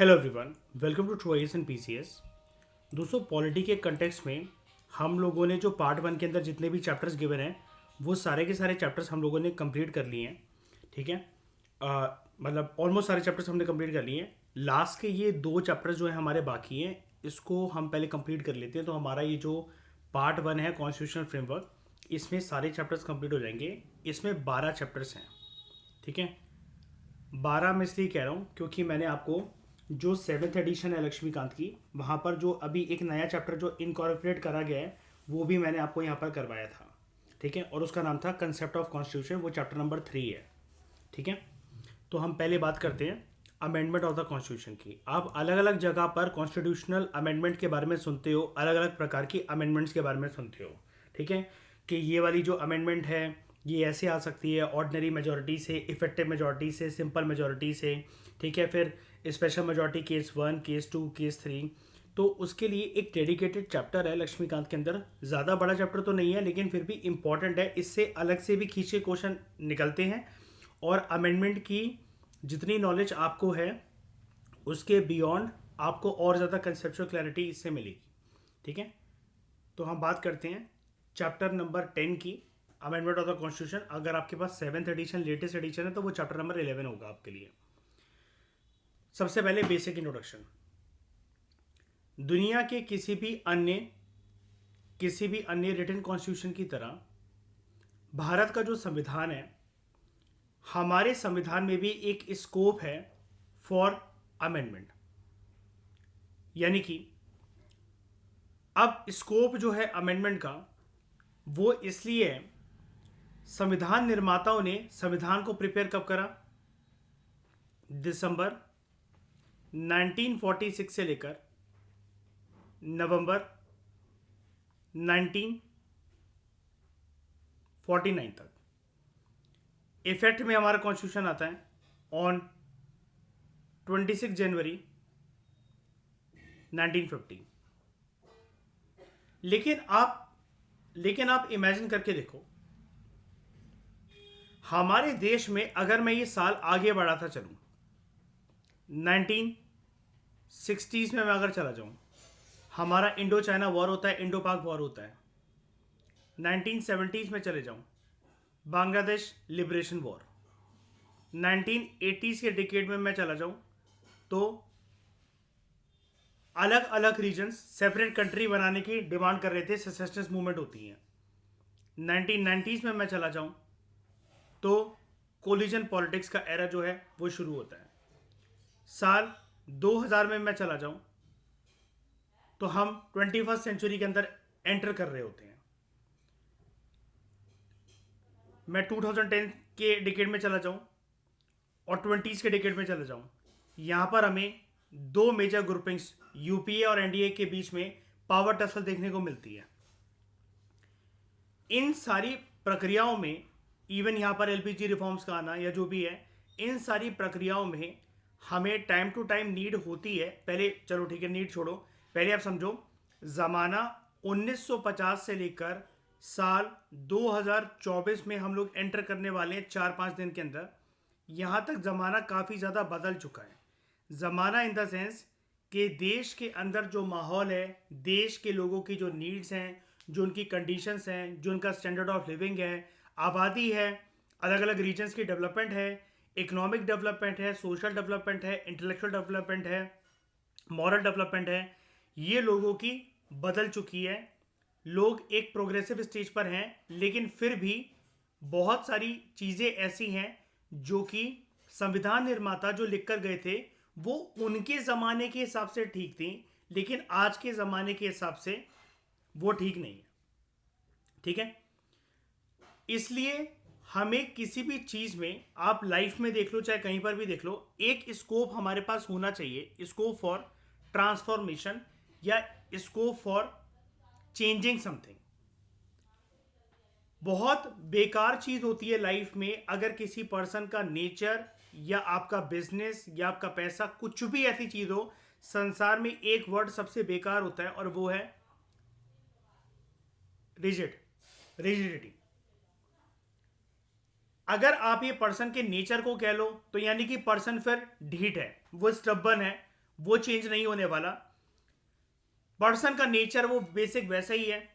Hello everyone, welcome to ट्रोइस and PCS. दोस्तों, polity के कंटेक्स्ट में हम लोगों ने जो पार्ट वन के अंदर जितने भी चैप्टर्स गिवन हैं वो सारे के सारे चैप्टर्स हम लोगों ने कंप्लीट कर लिए हैं। ठीक है। मतलब ऑलमोस्ट सारे चैप्टर्स हमने कंप्लीट कर लिए हैं। लास्ट के ये दो चैप्टर्स जो हैं हमारे बाकी हैं, इसको हम पहले कंप्लीट कर लेते हैं। तो हमारा ये जो पार्ट वन है कॉन्स्टिट्यूशनल फ्रेमवर्क, इसमें सारे चैप्टर्स कंप्लीट हो जाएंगे। इसमें 12 चैप्टर्स हैं। ठीक है। 12 में इसलिए कह रहा हूँ क्योंकि मैंने आपको जो सेवन्थ एडिशन है लक्ष्मीकांत की, वहाँ पर जो अभी एक नया चैप्टर जो इनकॉर्पोरेट करा गया है वो भी मैंने आपको यहाँ पर करवाया था। ठीक है। और उसका नाम था कंसेप्ट ऑफ कॉन्स्टिट्यूशन, वो चैप्टर नंबर 3 है। ठीक है। तो हम पहले बात करते हैं अमेंडमेंट ऑफ द कॉन्स्टिट्यूशन की। आप अलग अलग जगह पर कॉन्स्टिट्यूशनल अमेंडमेंट के बारे में सुनते हो, अलग अलग प्रकार की अमेंडमेंट्स के बारे में सुनते हो। ठीक है। कि ये वाली जो अमेंडमेंट है ये ऐसे आ सकती है ऑर्डिनरी मेजोरिटी से, इफेक्टिव मेजोरिटी से, सिंपल मेजोरिटी से। ठीक है। फिर special majority case 1, case 2, case 3। तो उसके लिए एक डेडिकेटेड चैप्टर है लक्ष्मीकांत के अंदर। ज़्यादा बड़ा चैप्टर तो नहीं है लेकिन फिर भी इम्पॉर्टेंट है। इससे अलग से भी खींचे क्वेश्चन निकलते हैं और अमेंडमेंट की जितनी नॉलेज आपको है उसके बियॉन्ड आपको और ज़्यादा कंसेप्चुअल क्लैरिटी इससे मिलेगी। ठीक है। तो हम बात करते हैं चैप्टर नंबर 10 की, अमेंडमेंट ऑफ द कॉन्स्टिट्यूशन। अगर आपके पास सेवन्थ एडिशन लेटेस्ट एडिशन है तो वो चैप्टर नंबर 11 होगा आपके लिए। सबसे पहले बेसिक इंट्रोडक्शन। दुनिया के किसी भी अन्य रिटन कॉन्स्टिट्यूशन की तरह भारत का जो संविधान है, हमारे संविधान में भी एक स्कोप है फॉर अमेंडमेंट। यानी कि अब स्कोप जो है अमेंडमेंट का वो इसलिए है, संविधान निर्माताओं ने संविधान को प्रिपेयर कब करा? दिसंबर 1946 से लेकर नवंबर 1949 तक। इफेक्ट में हमारा कॉन्स्टिट्यूशन आता है ऑन 26 जनवरी 1950। लेकिन आप इमेजिन करके देखो, हमारे देश में अगर मैं ये साल आगे बढ़ाता चलूं, 1960s में मैं अगर चला जाऊं, हमारा इंडो चाइना वॉर होता है, इंडो पाक वॉर होता है। 1970s में चले जाऊं, बांग्लादेश लिबरेशन वॉर। 1980s के डिकेड में मैं चला जाऊं तो अलग अलग रीजन्स सेपरेट कंट्री बनाने की डिमांड कर रहे थे, सेसेशनिस्ट मूवमेंट होती है। 1990s में मैं चला जाऊं तो कोलिजन पॉलिटिक्स का एरा जो है वो शुरू होता है। साल 2000 में मैं चला जाऊं तो हम 21st सेंचुरी के अंदर एंटर कर रहे होते हैं। मैं 2010 के डिकेड में चला जाऊं और 20s के डिकेड में चला जाऊं, यहां पर हमें दो मेजर ग्रुपिंग्स यूपीए और एनडीए के बीच में पावर टसल देखने को मिलती है। इन सारी प्रक्रियाओं में, इवन यहां पर एलपीजी रिफॉर्म्स का आना या जो भी है, इन सारी प्रक्रियाओं में हमें टाइम टू टाइम नीड होती है। पहले चलो ठीक है, नीड छोड़ो, पहले आप समझो ज़माना 1950 से लेकर साल 2024 में हम लोग एंटर करने वाले हैं 4-5 दिन के अंदर। यहाँ तक ज़माना काफ़ी ज़्यादा बदल चुका है। ज़माना इन द सेंस कि देश के अंदर जो माहौल है, देश के लोगों की जो नीड्स हैं, जो उनकी कंडीशंस हैं, जो उनका स्टैंडर्ड ऑफ लिविंग है, आबादी है, अलग अलग रीजन्स की डेवलपमेंट है, इकोनॉमिक डेवलपमेंट है, सोशल डेवलपमेंट है, इंटेलेक्चुअल डेवलपमेंट है, मॉरल डेवलपमेंट है, ये लोगों की बदल चुकी है। लोग एक प्रोग्रेसिव स्टेज पर हैं लेकिन फिर भी बहुत सारी चीज़ें ऐसी हैं जो कि संविधान निर्माता जो लिख कर गए थे वो उनके ज़माने के हिसाब से ठीक थी, लेकिन आज के ज़माने के हिसाब से वो ठीक नहीं है। ठीक है। इसलिए हमें किसी भी चीज़ में, आप लाइफ में देख लो चाहे कहीं पर भी देख लो, एक स्कोप हमारे पास होना चाहिए, स्कोप फॉर ट्रांसफॉर्मेशन या स्कोप फॉर चेंजिंग समथिंग। बहुत बेकार चीज़ होती है लाइफ में अगर किसी पर्सन का नेचर या आपका बिजनेस या आपका पैसा, कुछ भी ऐसी चीज़ हो, संसार में एक वर्ड सबसे बेकार होता है और वो है रिजिडिटी। अगर आप ये पर्सन के नेचर को कह लो तो यानी कि पर्सन फिर ढीठ है, वो स्टबन है, वो चेंज नहीं होने वाला। पर्सन का नेचर वो बेसिक वैसा ही है,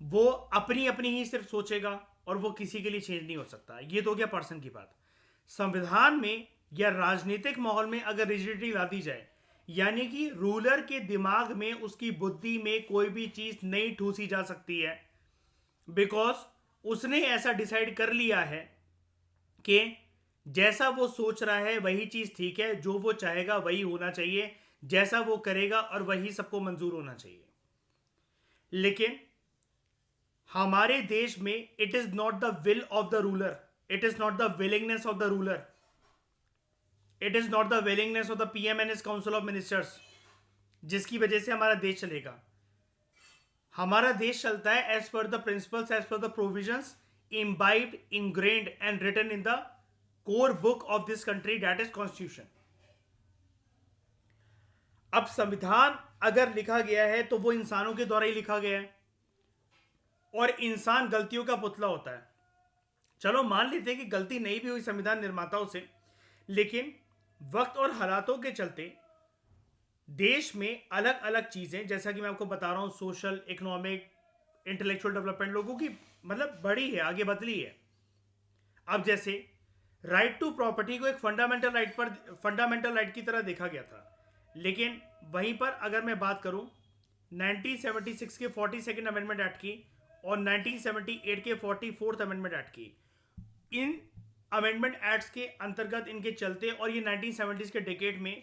वो अपनी अपनी ही सिर्फ सोचेगा और वो किसी के लिए चेंज नहीं हो सकता। ये तो हो गया पर्सन की बात। संविधान में या राजनीतिक माहौल में अगर रिजिडिटी ला दी जाए, यानी कि रूलर के दिमाग में, उसकी बुद्धि में कोई भी चीज नहीं ठूसी जा सकती है, बिकॉज उसने ऐसा डिसाइड कर लिया है कि जैसा वो सोच रहा है वही चीज ठीक है, जो वो चाहेगा वही होना चाहिए, जैसा वो करेगा और वही सबको मंजूर होना चाहिए। लेकिन हमारे देश में it is not the will of the ruler, it is not the willingness of the ruler, it is not the willingness of the PM and his council of ministers जिसकी वजह से हमारा देश चलेगा। हमारा देश चलता है as per the principles, as per the provisions imbibed, ingrained and written in the core book of this country, that is constitution. अब संविधान अगर लिखा गया है तो वो इंसानों के द्वारा ही लिखा गया है और इंसान गलतियों का पुतला होता है। चलो मान लेते हैं कि गलती नहीं भी हुई संविधान निर्माताओं से, लेकिन वक्त और हालातों के चलते देश में अलग अलग चीजें, जैसा कि मैं आपको बता रहा हूं, सोशल, इकोनॉमिक, इंटेलेक्चुअल डेवलपमेंट लोगों की मतलब बढ़ी है, आगे बदली है। अब जैसे राइट टू प्रॉपर्टी को एक फंडामेंटल राइट की तरह देखा गया था, लेकिन वहीं पर अगर मैं बात करूं 1976 के 42nd अमेंडमेंट एक्ट की और 1978 के 44th अमेंडमेंट एक्ट की, इन अमेंडमेंट एक्ट्स के अंतर्गत इनके चलते और ये 1970s के डेकेड में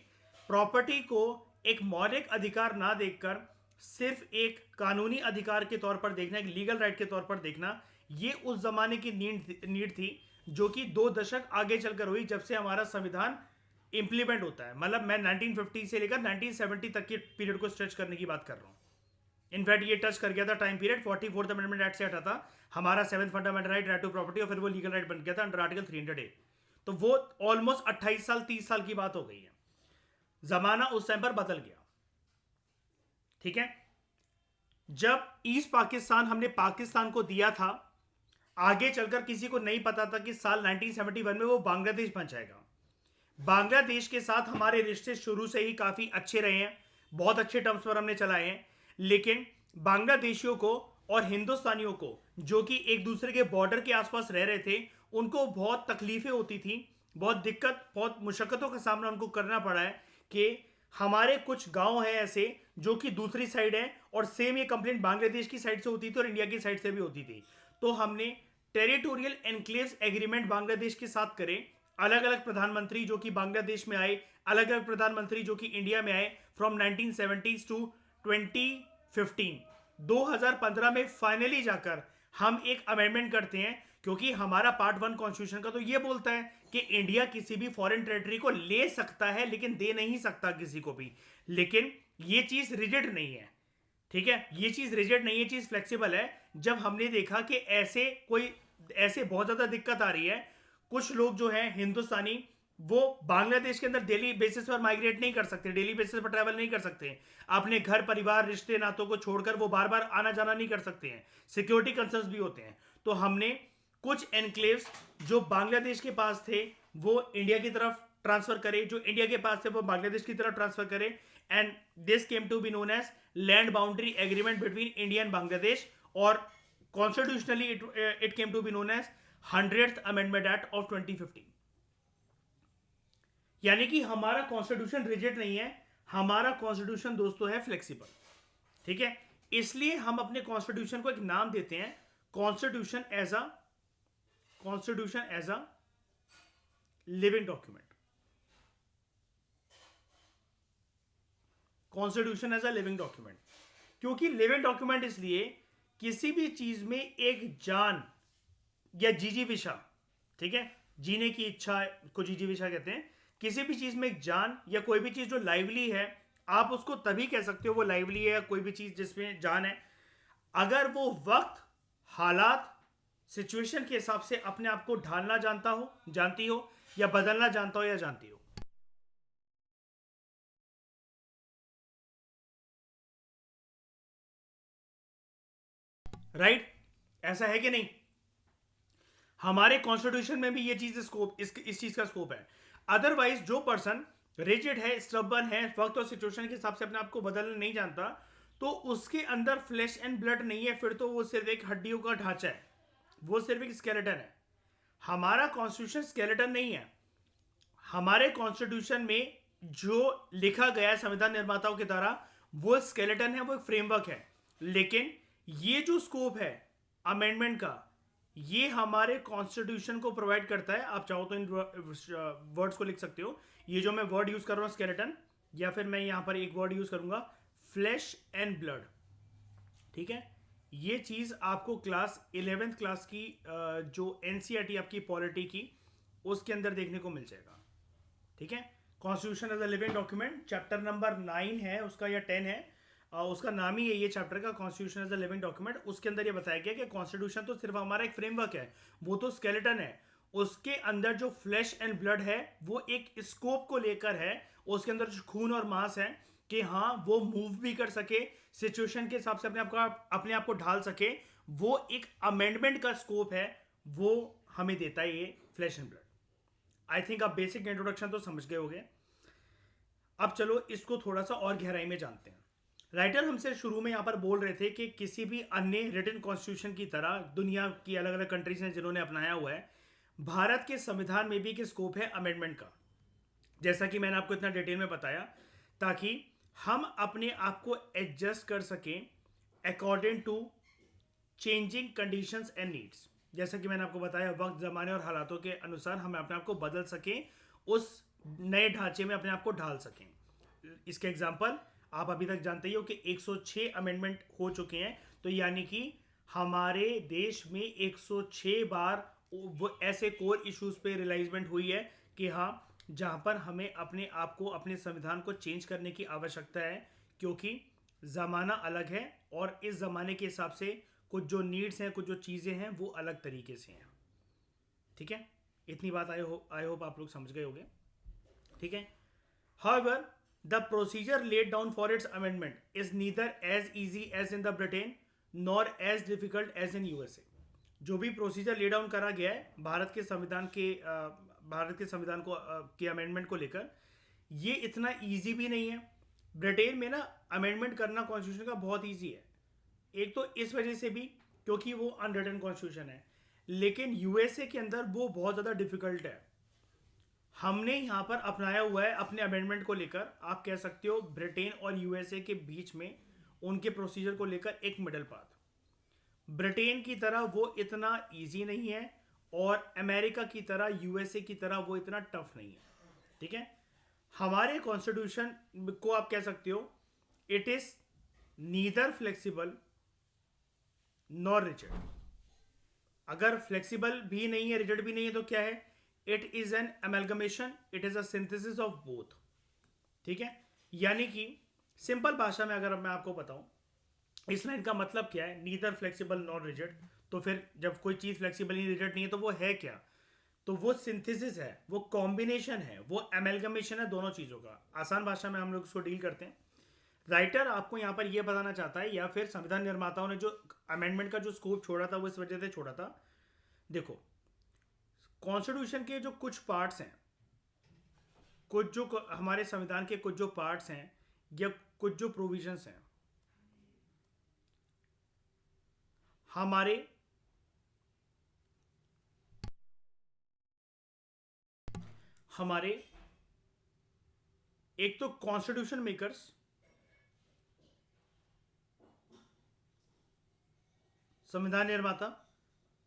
प्रॉपर्टी को एक मौलिक अधिकार ना देखकर सिर्फ एक कानूनी अधिकार के तौर पर देखना, एक लीगल राइट के तौर पर देखना, ये उस जमाने की नीड थी जो कि 2 दशक आगे चलकर हुई जब से हमारा संविधान इंप्लीमेंट होता है। मतलब मैं 1950 से लेकर 1970 तक के पीरियड को स्ट्रेच करने की बात कर रहा हूँ। इनफैक्ट ये टच कर गया था time period 44th amendment act से हटा था हमारा 7th fundamental right to property, और फिर वो लीगल राइट बन गया था अंडर आर्टिकल 300A। तो वो ऑलमोस्ट 28 साल 30 साल की बात हो गई है। जमाना उस टाइम पर बदल गया, ठीक है। जब ईस्ट पाकिस्तान हमने पाकिस्तान को दिया था, आगे चलकर किसी को नहीं पता था कि साल 1971 में वो बांग्लादेश बन जाएगा। बांग्लादेश के साथ हमारे रिश्ते शुरू से ही काफी अच्छे रहे हैं, बहुत अच्छे टर्म्स पर हमने चलाए हैं, लेकिन बांग्लादेशियों को और हिंदुस्तानियों को जो कि एक दूसरे के बॉर्डर के आसपास रह रहे थे, उनको बहुत तकलीफें होती थी, बहुत दिक्कत, बहुत मुशक्कतों का सामना उनको करना पड़ा है कि हमारे कुछ गांव हैं ऐसे जो कि दूसरी साइड है, और सेम ये कंप्लेंट बांग्लादेश की साइड से होती थी और इंडिया की साइड से भी होती थी। तो हमने टेरिटोरियल एनक्लेव्स एग्रीमेंट बांग्लादेश के साथ करे, अलग अलग प्रधानमंत्री जो कि बांग्लादेश में आए, अलग अलग प्रधानमंत्री जो कि इंडिया में आए फ्रॉम 1970s टू 2015। 2015 में फाइनली जाकर हम एक अमेंडमेंट करते हैं, क्योंकि हमारा पार्ट 1 कॉन्स्टिट्यूशन का तो ये बोलता है कि इंडिया किसी भी फॉरेन टेरिटरी को ले सकता है लेकिन दे नहीं सकता किसी को भी। लेकिन ये चीज रिजिड नहीं है, ठीक है, ये चीज रिजिड नहीं है, चीज फ्लेक्सिबल है। जब हमने देखा कि ऐसे बहुत ज्यादा दिक्कत आ रही है, कुछ लोग जो हैं हिंदुस्तानी, वो बांग्लादेश के अंदर डेली बेसिस पर माइग्रेट नहीं कर सकते, डेली बेसिस पर ट्रैवल नहीं कर सकते, अपने घर परिवार रिश्ते नातों को छोड़कर वो बार बार आना जाना नहीं कर सकते हैं, सिक्योरिटी कंसर्न्स भी होते हैं। तो हमने कुछ एनक्लेव्स जो बांग्लादेश के पास थे वो इंडिया की तरफ ट्रांसफर करे, जो इंडिया के पास थे वो बांग्लादेश की तरफ ट्रांसफर करे, and this came to be known as land boundary agreement between India and Bangladesh, और constitutionally it came to be known as 100th amendment act of 2015। यानी कि हमारा कॉन्स्टिट्यूशन रिजिड नहीं है, हमारा कॉन्स्टिट्यूशन दोस्तों है फ्लेक्सिबल, ठीक है। इसलिए हम अपने कॉन्स्टिट्यूशन को एक नाम देते हैं, constitution as a living document. Constitution as a living document, क्योंकि लिविंग डॉक्यूमेंट इसलिए किसी भी चीज में एक जान या जीजीविषा, ठीक है, जीने की इच्छा को जीजीविषा कहते हैं, किसी भी चीज में एक जान या कोई भी चीज जो लाइवली है, आप उसको तभी कह सकते हो वो लाइवली है, कोई भी चीज जिसमें जान है, अगर वो वक्त, हालात, सिचुएशन के हिसाब से अपने आप को ढालना जानती हो या बदलना जानता हो या जानती हो। राइट, ऐसा है कि नहीं? हमारे कॉन्स्टिट्यूशन में भी ये चीज स्कोप, इस चीज का स्कोप है। अदरवाइज जो पर्सन रिजिड है, स्टबर्न है, वक्त और सिचुएशन के हिसाब से अपने आप को बदलना नहीं जानता, तो उसके अंदर फ्लैश एंड ब्लड नहीं है, फिर तो वो सिर्फ एक हड्डियों का ढांचा है, वो सिर्फ एक स्केलेटन है। हमारा कॉन्स्टिट्यूशन स्केलेटन नहीं है। हमारे कॉन्स्टिट्यूशन में जो लिखा गया है संविधान निर्माताओं के द्वारा वो स्केलेटन है, वो एक फ्रेमवर्क है। लेकिन ये जो स्कोप है अमेंडमेंट का, ये हमारे कॉन्स्टिट्यूशन को प्रोवाइड करता है। आप चाहो तो इन वर्ड्स को लिख सकते हो। ये जो मैं वर्ड यूज कर रहा हूं स्केलेटन, या फिर मैं यहां पर एक वर्ड यूज करूंगा फ्लैश एंड ब्लड, ठीक है। ये चीज आपको क्लास 11th क्लास की जो एनसीईआरटी आपकी पॉलिटी की उसके अंदर देखने को मिल जाएगा, ठीक है। Constitution as a living document chapter number 9 है उसका, या 10 है, उसका नाम ही है ये चैप्टर का, constitution as a living document. उसके अंदर ये बताया गया कि कॉन्स्टिट्यूशन तो सिर्फ हमारा एक फ्रेमवर्क है, वो तो स्केलेटन है। उसके अंदर जो फ्लैश एंड ब्लड है वो एक स्कोप को लेकर है। उसके अंदर जो खून और मांस है कि हाँ वो मूव भी कर सके, सिचुएशन के हिसाब से अपने आप को ढाल सके, वो एक अमेंडमेंट का स्कोप है, वो हमें देता है ये flash and blood. I think आप बेसिक इंट्रोडक्शन तो समझ गए होंगे। अब चलो इसको थोड़ा सा और गहराई में जानते हैं। राइटर हमसे शुरू में यहाँ पर बोल रहे थे कि किसी भी अन्य रिटन कॉन्स्टिट्यूशन की तरह दुनिया की अलग अलग कंट्रीज हैं जिन्होंने अपनाया हुआ है, भारत के संविधान में भी एक स्कोप है अमेंडमेंट का, जैसा कि मैंने आपको इतना डिटेल में बताया, ताकि हम अपने आप को एडजस्ट कर सकें according to changing conditions and needs. जैसा कि मैंने आपको बताया, वक्त, जमाने और हालातों के अनुसार हम अपने आप को बदल सकें, उस नए ढांचे में अपने आप को ढाल सकें। इसके एग्जांपल आप अभी तक जानते ही हो कि 106 अमेंडमेंट हो चुके हैं, तो यानी कि हमारे देश में 106 बार वो ऐसे कोर इश्यूज पे रियलाइजमेंट हुई है कि हाँ, जहां पर हमें अपने आप को, अपने संविधान को चेंज करने की आवश्यकता है, क्योंकि ज़माना अलग है और इस ज़माने के हिसाब से कुछ जो नीड्स हैं, कुछ जो चीज़ें हैं वो अलग तरीके से हैं, ठीक है। इतनी बात आई होप आप लोग समझ गए होंगे, ठीक है। However, the procedure laid down for its amendment is neither as easy as in the Britain nor as difficult as in USA। जो भी प्रोसीजर ले डाउन करा गया है भारत के संविधान को के अमेंडमेंट को लेकर, ये इतना इजी भी नहीं है। ब्रिटेन में ना अमेंडमेंट करना कॉन्स्टिट्यूशन का बहुत इजी है, एक तो इस वजह से भी क्योंकि वो अनरिटन कॉन्स्टिट्यूशन है, लेकिन यूएसए के अंदर वो बहुत ज़्यादा डिफिकल्ट है। हमने यहाँ पर अपनाया हुआ है अपने अमेंडमेंट को लेकर, आप कह सकते हो ब्रिटेन और यूएसए के बीच में उनके प्रोसीजर को लेकर एक मिडल पाथ। ब्रिटेन की तरह वो इतना इजी नहीं है और अमेरिका की तरह, यूएसए की तरह वो इतना टफ नहीं है, ठीक है। हमारे कॉन्स्टिट्यूशन को आप कह सकते हो it is neither flexible nor rigid. अगर फ्लेक्सिबल भी नहीं है, रिजिड भी नहीं है, तो क्या है? It is an amalgamation, it is a synthesis of both, ठीक है। यानी कि सिंपल भाषा में अगर मैं आपको बताऊं इस लाइन का मतलब क्या है, नीदर फ्लेक्सिबल नॉर रिजिड, तो फिर जब कोई चीज फ्लेक्सिबल नहीं, रिजिड नहीं है, तो वो है क्या? तो वो सिंथेसिस है, वो कॉम्बिनेशन है, वो एमेलगमेशन है दोनों चीजों का। आसान भाषा में हम लोग उसको डील करते हैं। राइटर आपको यहाँ पर यह बताना चाहता है, या फिर संविधान निर्माताओं ने जो अमेंडमेंट का जो स्कोप छोड़ा था वो इस वजह से छोड़ा था। देखो, कॉन्स्टिट्यूशन के जो कुछ पार्ट्स हैं, कुछ जो हमारे संविधान के कुछ जो पार्ट्स हैं या कुछ जो प्रोविजंस हैं, हमारे हमारे एक तो कॉन्स्टिट्यूशन मेकर्स, संविधान निर्माता,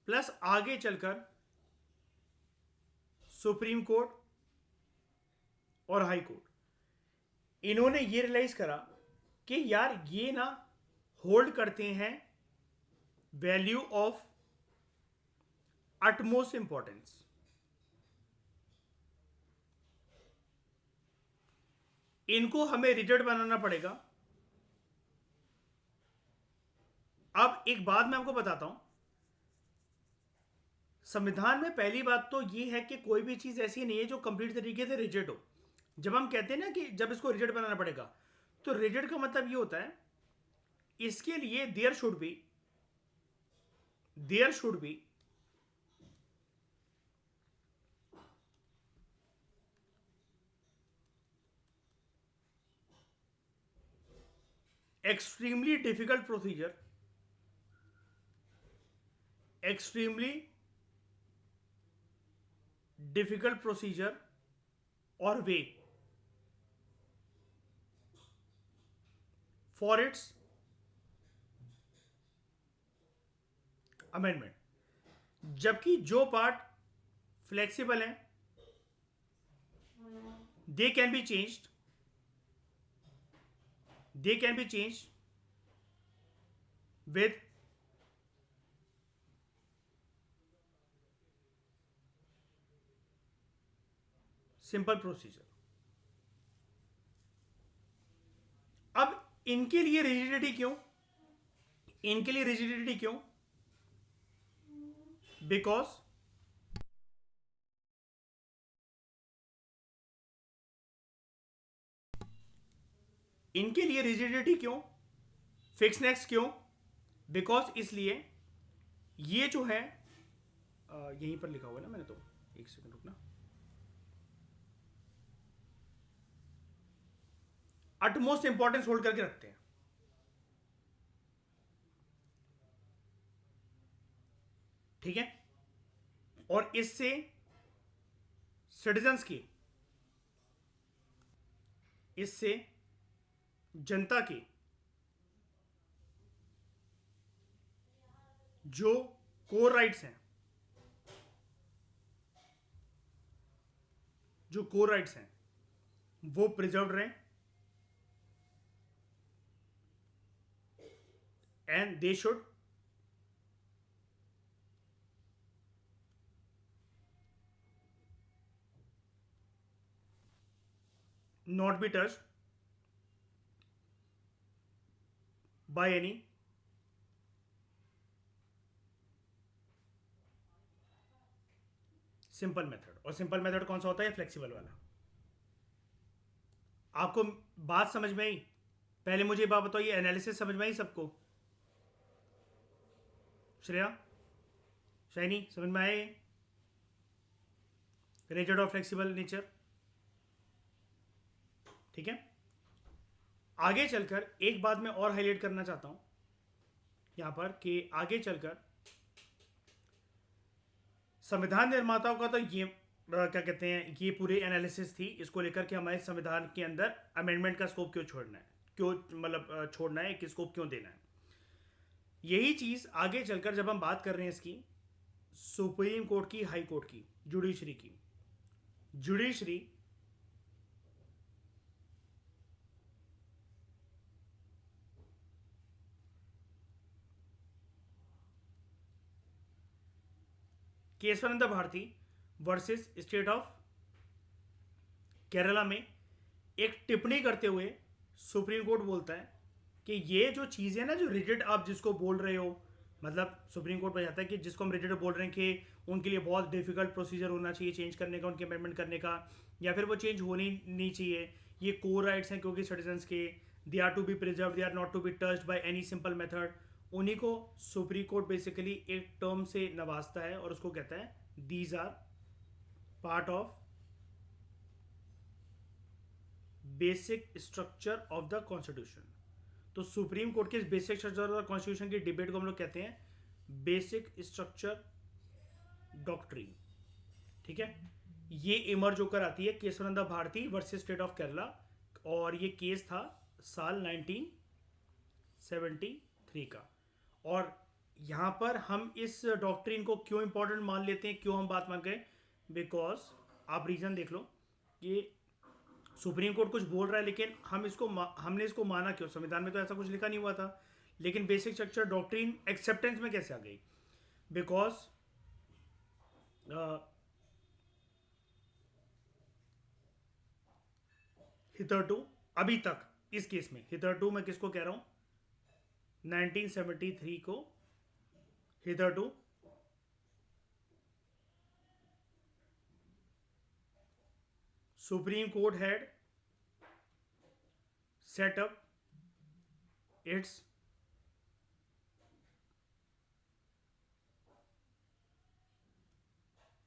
प्लस आगे चलकर सुप्रीम कोर्ट और हाई कोर्ट, इन्होंने ये रियलाइज करा कि यार ये ना होल्ड करते हैं वैल्यू ऑफ अटमोस्ट इंपॉर्टेंस। इनको हमें रिजिड बनाना पड़ेगा। अब एक बात मैं आपको बताता हूं, संविधान में पहली बात तो ये है कि कोई भी चीज ऐसी नहीं है जो कंप्लीट तरीके से रिजिड हो। जब हम कहते हैं ना कि जब इसको रिजिड बनाना पड़ेगा, तो रिजिड का मतलब ये होता है इसके लिए there should be extremely difficult procedure, extremely difficult procedure or way for its amendment. जबकि जो पार्ट फ्लेक्सिबल है, they can be changed, they can be changed with simple procedure. अब इनके लिए रिजिडिटी क्यों? इनके लिए रिजिडिटी क्यों? बिकॉज इनके लिए रिजिडिटी क्यों, फिक्सनेस क्यों? बिकॉज इसलिए ये जो है यहीं पर लिखा हुआ है ना मैंने, तो एक सेकंड रुकना. अटमोस्ट इंपॉर्टेंस होल्ड करके रखते हैं. ठीक है. और इससे सिटीजन्स की, इससे जनता की जो कोर राइट्स हैं, जो कोर राइट्स हैं वो प्रिजर्व रहे, and they should not be touched by any simple method. और सिंपल मेथड कौन सा होता है? फ्लेक्सिबल वाला. आपको बात समझ में आई? पहले मुझे बात बताओ, ये एनालिसिस समझ में आई सबको? श्रेया, शाइनी, समझ में आए? रिजिड और फ्लेक्सिबल नेचर. ठीक है. आगे चलकर एक बात मैं और हाईलाइट करना चाहता हूं यहां पर कि आगे चलकर संविधान निर्माताओं का तो ये क्या कहते हैं, ये पूरी एनालिसिस थी इसको लेकर कि हमारे संविधान के अंदर अमेंडमेंट का स्कोप क्यों छोड़ना है, क्यों मतलब छोड़ना है, कि स्कोप क्यों देना है. यही चीज़ आगे चलकर जब हम बात कर रहे हैं इसकी सुप्रीम कोर्ट की, हाई कोर्ट की, जुडिशरी की, judiciary Kesavananda Bharati versus state of Kerala में एक टिप्पणी करते हुए सुप्रीम कोर्ट बोलता है कि ये जो चीज़ें ना, जो रिजिड आप जिसको बोल रहे हो, मतलब सुप्रीम कोर्ट बताता है कि जिसको हम रिजिड बोल रहे हैं कि उनके लिए बहुत डिफिकल्ट प्रोसीजर होना चाहिए चेंज करने का, उनके अमेंडमेंट करने का, या फिर वो चेंज होनी नहीं चाहिए. ये कोर राइट्स हैं क्योंकि सिटीजन्स के, they are to be preserve, they are not to be touched by any simple method. उन्हीं को सुप्रीम कोर्ट बेसिकली एक टर्म से नवाजता है और उसको कहता है these are part of basic structure of the constitution. तो सुप्रीम कोर्ट के इस basic structure of the constitution की डिबेट को हम लोग कहते हैं बेसिक स्ट्रक्चर डॉक्ट्रिन. ठीक है. ये इमर्ज होकर आती है Kesavananda Bharati versus state of Kerala, और ये केस था साल 1973 का. और यहाँ पर हम इस डॉक्ट्रिन को क्यों इंपॉर्टेंट मान लेते हैं, क्यों हम बात मान गए? बिकॉज आप रीजन देख लो कि सुप्रीम कोर्ट कुछ बोल रहा है, लेकिन हमने इसको माना क्यों? संविधान में तो ऐसा कुछ लिखा नहीं हुआ था, लेकिन बेसिक स्ट्रक्चर डॉक्ट्रिन एक्सेप्टेंस में कैसे आ गई? बिकॉज हितरटू, अभी तक इस केस में हितरटू मैं किसको कह रहा हूं? 1973 को hitherto supreme court had set up its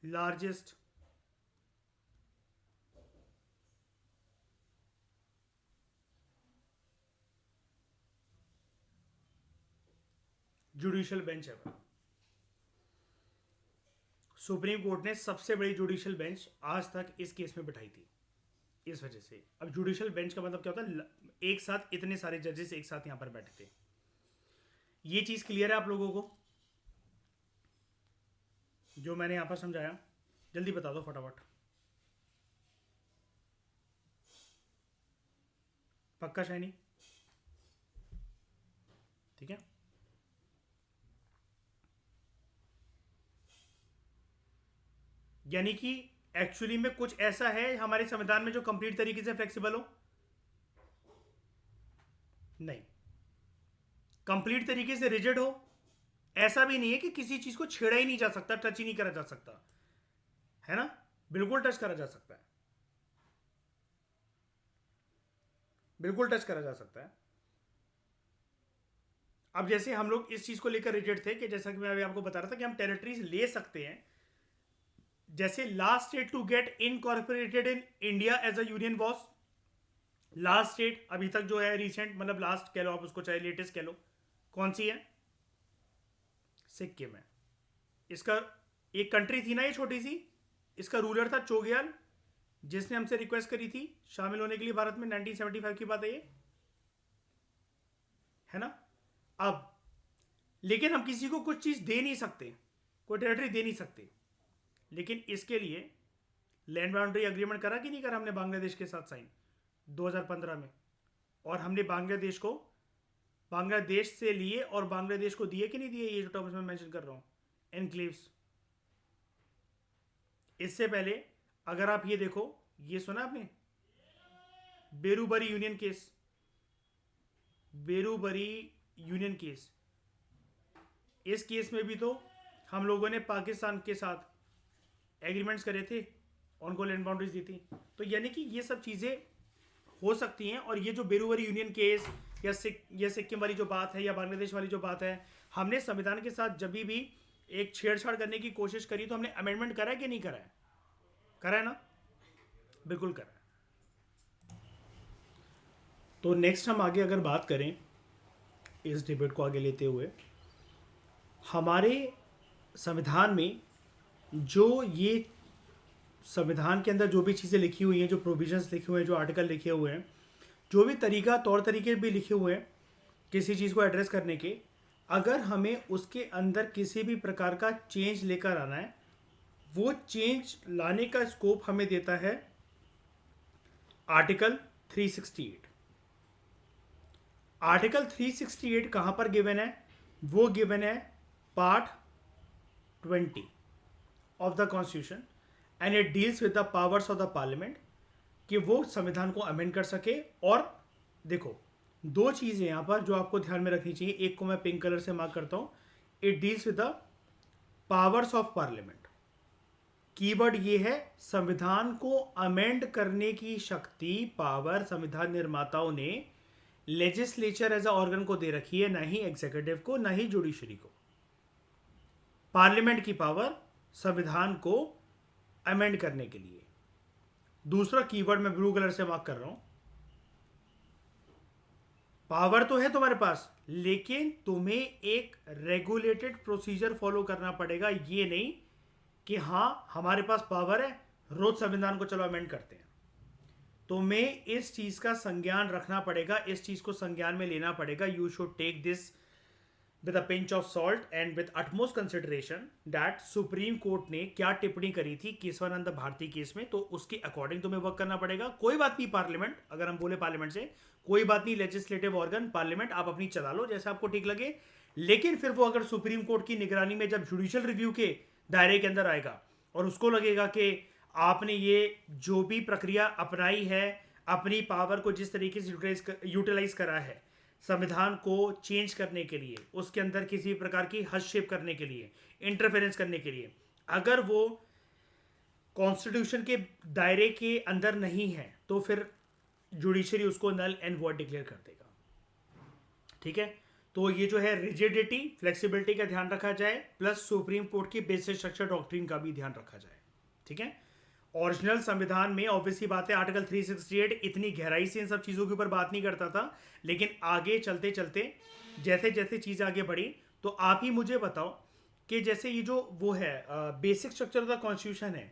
largest judicial bench ever. Supreme court ने सबसे बड़ी जुडिशियल बेंच आज तक इस केस में बिठाई थी, इस वजह से। अब जुडिशियल बेंच का मतलब क्या होता है? एक साथ इतने सारे जजेस एक साथ यहां पर बैठे थे। ये चीज क्लियर है आप लोगों को जो मैंने यहां पर समझाया? जल्दी बता दो फटाफट। पक्का शाइनी? ठीक है। यानी कि एक्चुअली में कुछ ऐसा है हमारे संविधान में जो कंप्लीट तरीके से फ्लेक्सिबल हो? नहीं। कंप्लीट तरीके से रिजिड हो? ऐसा भी नहीं है कि किसी चीज को छेड़ा ही नहीं जा सकता, टच ही नहीं करा जा सकता, है ना? बिल्कुल टच करा जा सकता है, बिल्कुल टच करा जा सकता है। अब जैसे हम लोग इस चीज को लेकर रिजिड थे कि जैसा कि मैं अभी आपको बता रहा था कि हम टेरिटरीज ले सकते हैं। जैसे last state to get incorporated in India as a union was, last state अभी तक जो है रिसेंट, मतलब लास्ट कह लो आप उसको, चाहे लेटेस्ट कह लो, कौन सी है? सिक्किम है। इसका एक कंट्री थी ना ये छोटी सी, इसका रूलर था चोग्याल, जिसने हमसे रिक्वेस्ट करी थी शामिल होने के लिए भारत में। 1975 की बात है ये, है ना? अब लेकिन हम किसी को कुछ चीज दे नहीं सकते, कोई टेरिटरी दे नहीं सकते, लेकिन इसके लिए लैंड बाउंड्री एग्रीमेंट करा कि नहीं करा हमने बांग्लादेश के साथ साइन 2015 में? और हमने बांग्लादेश को बांग्लादेश से लिए और बांग्लादेश को दिए कि नहीं दिए? ये जो टर्म्स में मेंशन कर रहा हूं, एनक्लेव्स। इससे पहले अगर आप ये देखो, ये सुना आपने Berubari union case? Berubari union case, इस केस में भी तो हम लोगों ने पाकिस्तान के साथ एग्रीमेंट्स करे थे, उनको लैंड बाउंड्रीज दी थी। तो यानी कि ये सब चीज़ें हो सकती हैं। और ये जो बेरूबरी यूनियन केस या सिक्किम वाली जो बात है या बांग्लादेश वाली जो बात है, हमने संविधान के साथ जब भी एक छेड़छाड़ करने की कोशिश करी तो हमने अमेंडमेंट करा है कि नहीं करा है? करा है ना? बिल्कुल करा है। तो नेक्स्ट हम आगे अगर बात करें इस डिबेट को आगे लेते हुए, हमारे संविधान में जो ये संविधान के अंदर जो भी चीज़ें लिखी हुई हैं, जो प्रोविजंस लिखे हुए हैं, जो आर्टिकल लिखे हुए हैं, जो भी तरीका तौर तरीके भी लिखे हुए हैं किसी चीज़ को एड्रेस करने के, अगर हमें उसके अंदर किसी भी प्रकार का चेंज लेकर आना है, वो चेंज लाने का स्कोप हमें देता है आर्टिकल 368। आर्टिकल 368 कहां पर गिवन है? वो गिवन है part 20 of the constitution, and it deals with the powers of the parliament, कि वो संविधान को अमेंड कर सके। और देखो, दो चीजें यहां पर जो आपको ध्यान में रखनी चाहिए, एक को मैं पिंक कलर से मार्क करता हूं, it deals with the powers of parliament. Keyword ये है, संविधान को अमेंड करने की शक्ति, पावर संविधान निर्माताओं ने लेजिस्लेचर एज अ ऑर्गन को दे रखी है, ना ही एग्जीक्यूटिव को, ना ही जुडिशरी को। पार्लियामेंट की पावर संविधान को अमेंड करने के लिए। दूसरा कीवर्ड मैं ब्लू कलर से मार्क कर रहा हूं, पावर तो है तुम्हारे पास, लेकिन तुम्हें एक रेगुलेटेड प्रोसीजर फॉलो करना पड़ेगा। ये नहीं कि हां हमारे पास पावर है, रोज संविधान को चलो अमेंड करते हैं। तुम्हें इस चीज का संज्ञान रखना पड़ेगा, इस चीज को संज्ञान में लेना पड़ेगा। You should take this with a pinch of salt and with utmost consideration that supreme court ने क्या टिप्पणी करी थी केशवानंद भारती केस में, तो उसके अकॉर्डिंग तुम्हें वर्क करना पड़ेगा। कोई बात नहीं, पार्लियामेंट, अगर हम बोले पार्लियामेंट से, कोई बात नहीं, लेजिस्लेटिव ऑर्गन पार्लियामेंट आप अपनी चला लो जैसे आपको ठीक लगे, लेकिन फिर वो अगर सुप्रीम कोर्ट की निगरानी में जब जुडिशियल रिव्यू के दायरे के अंदर आएगा और उसको लगेगा कि आपने ये जो भी प्रक्रिया अपनाई है, अपनी पावर को जिस तरीके से यूटिलाइज करा है संविधान को चेंज करने के लिए, उसके अंदर किसी प्रकार की हस्तक्षेप करने के लिए, इंटरफेरेंस करने के लिए, अगर वो कॉन्स्टिट्यूशन के दायरे के अंदर नहीं है, तो फिर जुडिशरी उसको नल एंड वॉइड डिक्लेयर कर देगा। ठीक है? तो ये जो है रिजिडिटी, फ्लेक्सिबिलिटी का ध्यान रखा जाए, प्लस सुप्रीम कोर्ट की बेसिक स्ट्रक्चर डॉक्ट्रिन का भी ध्यान रखा जाए। ठीक है? ओरिजिनल संविधान में ऑब्वियसली बात है, आर्टिकल 368 इतनी गहराई से इन सब चीज़ों के ऊपर बात नहीं करता था, लेकिन आगे चलते चलते जैसे जैसे चीज़ आगे बढ़ी तो आप ही मुझे बताओ कि जैसे ये जो वो है basic structure of the constitution है,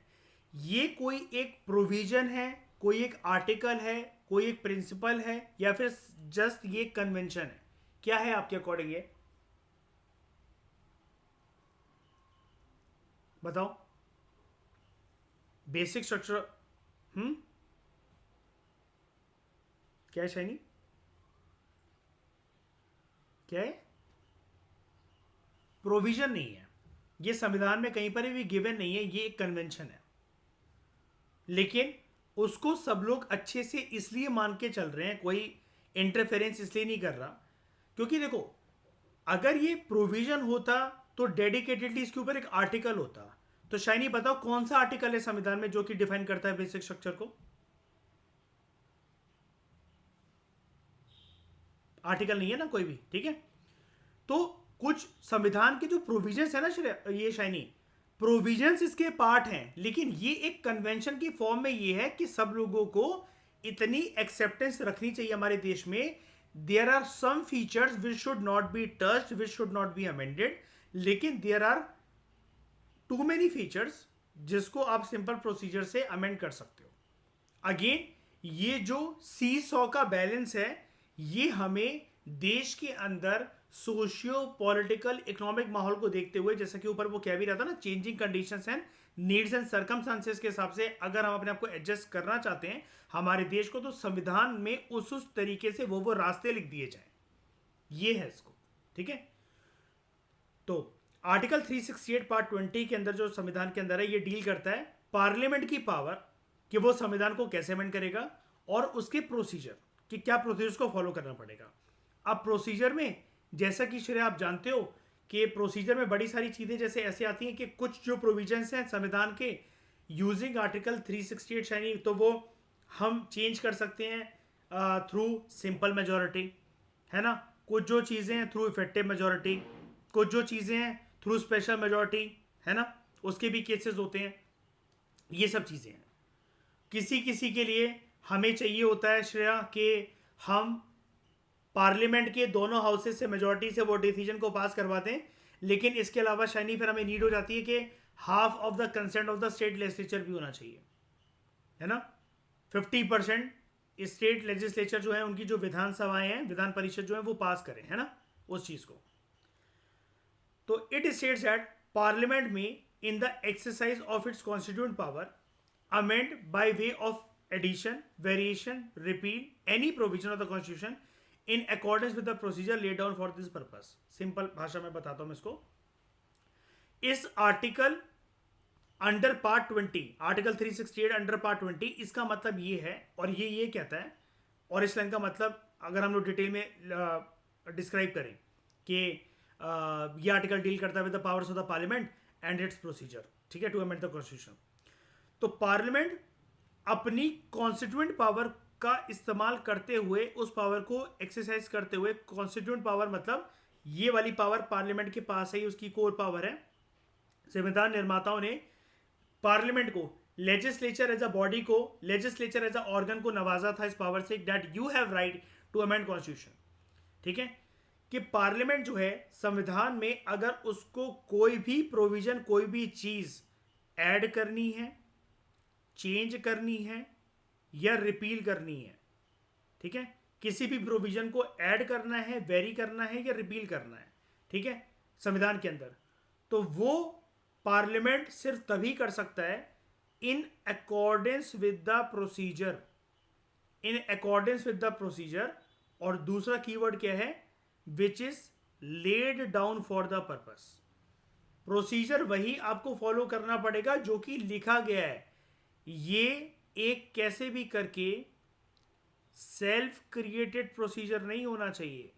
ये कोई एक प्रोविजन है, कोई एक आर्टिकल है, कोई एक प्रिंसिपल है, या फिर जस्ट ये कन्वेंशन है? क्या है आपके अकॉर्डिंग ये? बताओ। Basic structure. हम्म। क्या है शाइनी? क्या है? प्रोविजन नहीं है, ये संविधान में कहीं पर भी गिवन नहीं है, ये एक कन्वेंशन है। लेकिन उसको सब लोग अच्छे से इसलिए मान के चल रहे हैं, कोई इंटरफेरेंस इसलिए नहीं कर रहा, क्योंकि देखो, अगर ये प्रोविजन होता तो डेडिकेटेडली इसके ऊपर एक आर्टिकल होता। तो शाइनी बताओ कौन सा आर्टिकल है संविधान में जो कि डिफाइन करता है बेसिक स्ट्रक्चर को? आर्टिकल नहीं है ना कोई भी, ठीक है। तो कुछ संविधान के जो प्रोविजंस है ना ये शाइनी, प्रोविजंस इसके पार्ट हैं, लेकिन ये एक कन्वेंशन की फॉर्म में ये है कि सब लोगों को इतनी एक्सेप्टेंस रखनी चाहिए हमारे देश में, there are some features which should not be touched, which should not be amended, लेकिन there are too many features जिसको आप सिंपल प्रोसीजर से अमेंड कर सकते हो। अगेन, ये जो सी सौ का बैलेंस है, ये हमें देश के अंदर सोशियो पॉलिटिकल इकोनॉमिक माहौल को देखते हुए, जैसा कि ऊपर वो कह भी रहा था ना, changing conditions and needs and circumstances के हिसाब से अगर हम अपने आप को एडजस्ट करना चाहते हैं हमारे देश को, तो संविधान में उस तरीके से वो रास्ते लिख दिए जाए। ये है इसको, ठीक है। तो आर्टिकल 368 पार्ट 20 के अंदर जो संविधान के अंदर है, ये डील करता है पार्लियामेंट की पावर, कि वो संविधान को कैसे अमेंड करेगा, और उसके प्रोसीजर, कि क्या प्रोसीजर को फॉलो करना पड़ेगा। अब प्रोसीजर में, जैसा कि श्रेय आप जानते हो कि प्रोसीजर में बड़ी सारी चीजें जैसे ऐसे आती हैं कि कुछ जो प्रोविजंस हैं संविधान के यूजिंग आर्टिकल 368 शाइनी, तो वो हम चेंज कर सकते हैं थ्रू सिंपल मेजोरिटी, है ना। कुछ जो चीज़ें हैं थ्रू इफेक्टिव मेजोरिटी, कुछ जो चीज़ें हैं थ्रू स्पेशल मेजोरिटी, है ना, उसके भी केसेस होते हैं। ये सब चीज़ें हैं। किसी किसी के लिए हमें चाहिए होता है श्रेया कि हम पार्लियामेंट के दोनों हाउसेस से मेजोरिटी से वो डिसीजन को पास करवा दें, लेकिन इसके अलावा शाइनी फिर हमें नीड हो जाती है कि half of the consent of the state legislature भी होना चाहिए, है ना। 50% स्टेट लेजिस्लेचर जो है, उनकी जो विधानसभाएं हैं, विधान परिषद जो है, वो पास करें, है ना, उस चीज को। तो इट स्टेट्स दैट पार्लियामेंट में in the exercise of its constituent power amend by way of addition, variation, repeal any provision of the constitution in accordance with the procedure laid down for this purpose. Simple भाषा में बताता हूं मैं इसको। इस article under part 20, article 368 under part 20, इसका मतलब ये है, और ये कहता है, और इस लाइन का मतलब अगर हम लोग डिटेल में डिस्क्राइब करें कि ये आर्टिकल डील करता है with the powers of the parliament and it's procedure, ठीक है, टू अमेंड द कॉन्स्टिट्यूशन। तो पार्लियामेंट अपनी कॉन्स्टिट्यूएंट पावर का इस्तेमाल करते हुए, उस पावर को एक्सरसाइज करते हुए, कॉन्स्टिट्यूएंट पावर मतलब ये वाली पावर पार्लियामेंट के पास है, उसकी कोर पावर है। संविधान निर्माताओं ने पार्लियामेंट को, लेजिस्लेचर एज अ बॉडी को, लेजिस्लेचर एज अ ऑर्गन को नवाजा था इस पावर से, that you have right to amend constitution, ठीक है। कि पार्लियामेंट जो है संविधान में, अगर उसको कोई भी प्रोविजन, कोई भी चीज ऐड करनी है, चेंज करनी है, या रिपील करनी है, ठीक है, किसी भी प्रोविजन को ऐड करना है, वेरी करना है, या रिपील करना है, ठीक है, संविधान के अंदर, तो वो पार्लियामेंट सिर्फ तभी कर सकता है इन accordance with the procedure, in accordance with the procedure. और दूसरा कीवर्ड क्या है? Which is lead down for the purpose. Procedure वही आपको फॉलो करना पड़ेगा जो कि लिखा गया है। ये एक कैसे भी करके सेल्फ क्रिएटेड प्रोसीजर नहीं होना चाहिए,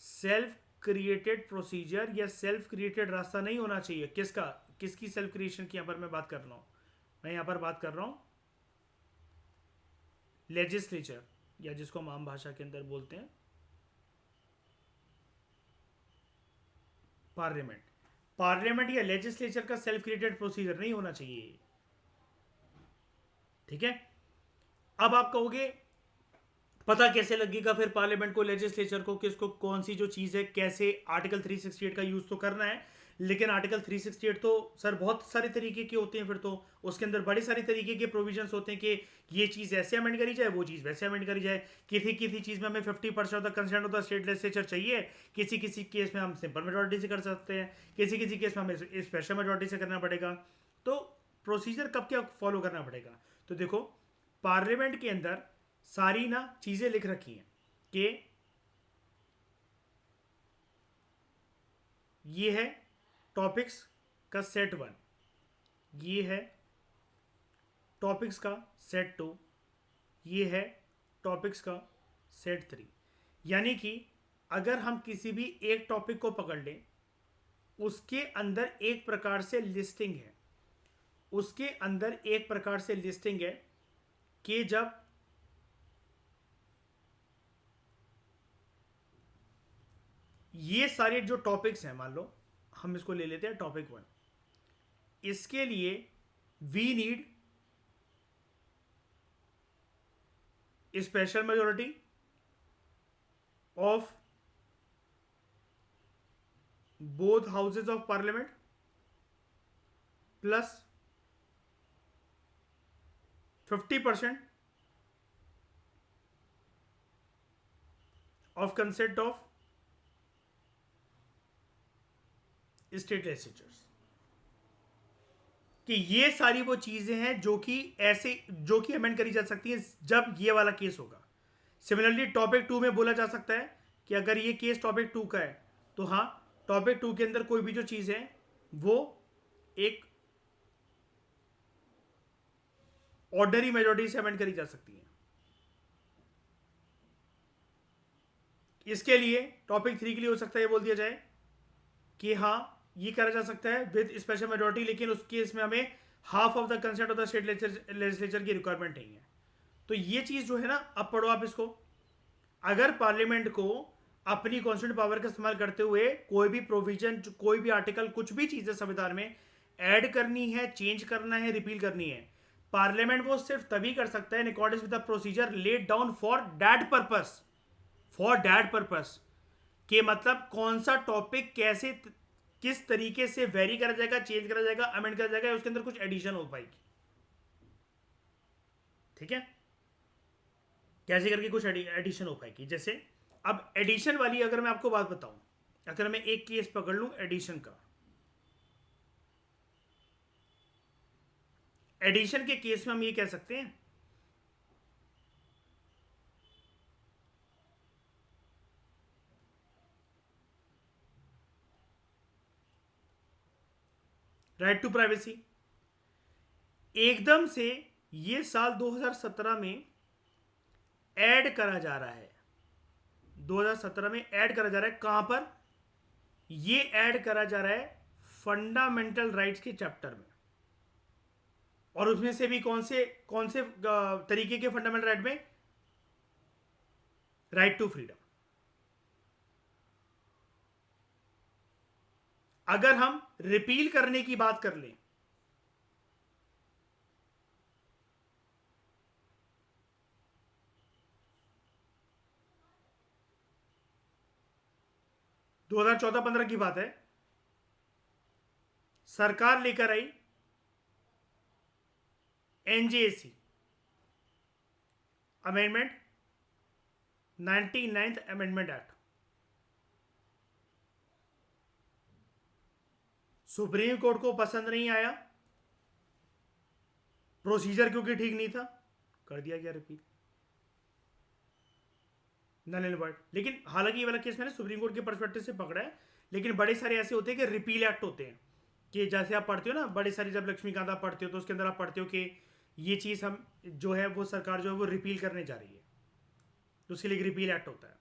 सेल्फ क्रिएटेड प्रोसीजर या सेल्फ क्रिएटेड रास्ता नहीं होना चाहिए। किसका, किसकी सेल्फ क्रिएशन की यहां पर मैं बात कर रहा हूं? मैं यहां पर बात कर रहा हूं लेजिस्लेचर, या जिसको हम आम भाषा के अंदर बोलते हैं पार्लियामेंट। पार्लियामेंट या लेजिस्लेचर का सेल्फ क्रिएटेड प्रोसीजर नहीं होना चाहिए, ठीक है। अब आप कहोगे पता कैसे लगेगा फिर पार्लियामेंट को, लेजिस्लेचर को, कि इसको कौन सी जो चीज़ है कैसे आर्टिकल 368 का यूज़ तो करना है, लेकिन आर्टिकल 368 तो सर बहुत सारे तरीके के होते हैं, फिर तो उसके अंदर बड़े सारे तरीके के प्रोविजंस होते हैं कि ये चीज़ ऐसे अमेंड करी जाए, वो चीज़ वैसे अमेंड करी जाए, किसी किसी चीज़ में हमें 50% of the consent of the state legislature चाहिए, किसी किसी केस में हम सिंपल मेजोरिटी से कर सकते हैं, किसी किसी केस में हमें स्पेशल मेजोरिटी से करना पड़ेगा। तो प्रोसीजर कब क्या फॉलो करना पड़ेगा, तो देखो पार्लियामेंट के अंदर सारी ना चीज़ें लिख रखी हैं कि ये है टॉपिक्स का सेट 1, ये है टॉपिक्स का सेट 2, ये है टॉपिक्स का सेट 3। यानी कि अगर हम किसी भी एक टॉपिक को पकड़ लें, उसके अंदर एक प्रकार से लिस्टिंग है, उसके अंदर एक प्रकार से लिस्टिंग है कि जब ये सारे जो टॉपिक्स हैं, मान लो हम इसको ले लेते हैं टॉपिक 1, इसके लिए we need special majority of both houses of parliament plus 50% of consent of state legislatures. कि ये सारी वो चीजें हैं जो कि ऐसे जो कि अमेंड करी जा सकती हैं जब ये वाला केस होगा। सिमिलरली टॉपिक 2 में बोला जा सकता है कि अगर ये केस टॉपिक 2 का है तो हाँ, टॉपिक 2 के अंदर कोई भी जो चीज है वो एक ऑर्डनरी मेजोरिटी से अमेंड करी जा सकती है। इसके लिए टॉपिक 3 के लिए हो सकता है ये बोल दिया जाए कि हाँ, ये करा जा सकता है विद स्पेशल मेजोरिटी, लेकिन उस केस में हमें half of the consent of the state legislature की रिक्वायरमेंट नहीं है। तो ये चीज जो है ना, अब पढ़ो आप इसको। अगर पार्लियामेंट को अपनी कॉन्स्टिट्यूंट पावर का इस्तेमाल करते हुए कोई भी प्रोविजन, कोई भी आर्टिकल, कुछ भी चीजें संविधान में ऐड करनी है, चेंज करना है, रिपील करनी है, पार्लियामेंट वो सिर्फ तभी कर सकता है इन accordance with the procedure laid down for that purpose, for that purpose. कि मतलब कौन सा टॉपिक कैसे किस तरीके से वेरी करा जाएगा, चेंज करा जाएगा, अमेंड करा जाएगा, उसके अंदर कुछ एडिशन हो पाएगी। ठीक है, कैसे करके कुछ एडिशन हो पाएगी। जैसे अब एडिशन वाली अगर मैं आपको बात बताऊं, अगर मैं एक केस पकड़ लूं एडिशन का, एडिशन के केस में हम ये कह सकते हैं राइट टू प्राइवेसी। एकदम से ये साल 2017 में ऐड करा जा रहा है, 2017 में ऐड करा जा रहा है। कहां पर ये ऐड करा जा रहा है? फंडामेंटल राइट्स के चैप्टर में। और उसमें से भी कौन से तरीके के फंडामेंटल राइट में? Right to freedom. अगर हम रिपील करने की बात कर लें, दो 2014-15 की बात है, सरकार लेकर आई NJC amendment, 99th amendment act. Supreme court को पसंद नहीं आया, प्रोसीजर क्योंकि ठीक नहीं था, कर दिया गया रिपील, नल एंड वॉइड। लेकिन हालांकि ये वाला केस मैंने सुप्रीम कोर्ट के परस्पेक्टिव से पकड़ा है, लेकिन बड़े सारे ऐसे होते हैं कि रिपील एक्ट होते हैं, कि जैसे आप पढ़ते हो ना, बड़े सारे जब लक्ष्मीकांत आप पढ़ते हो तो उसके अंदर आप पढ़ते हो कि ये चीज़ हम जो है वो सरकार जो है वो रिपील करने जा रही है, तो उसके लिए रिपील एक्ट होता है।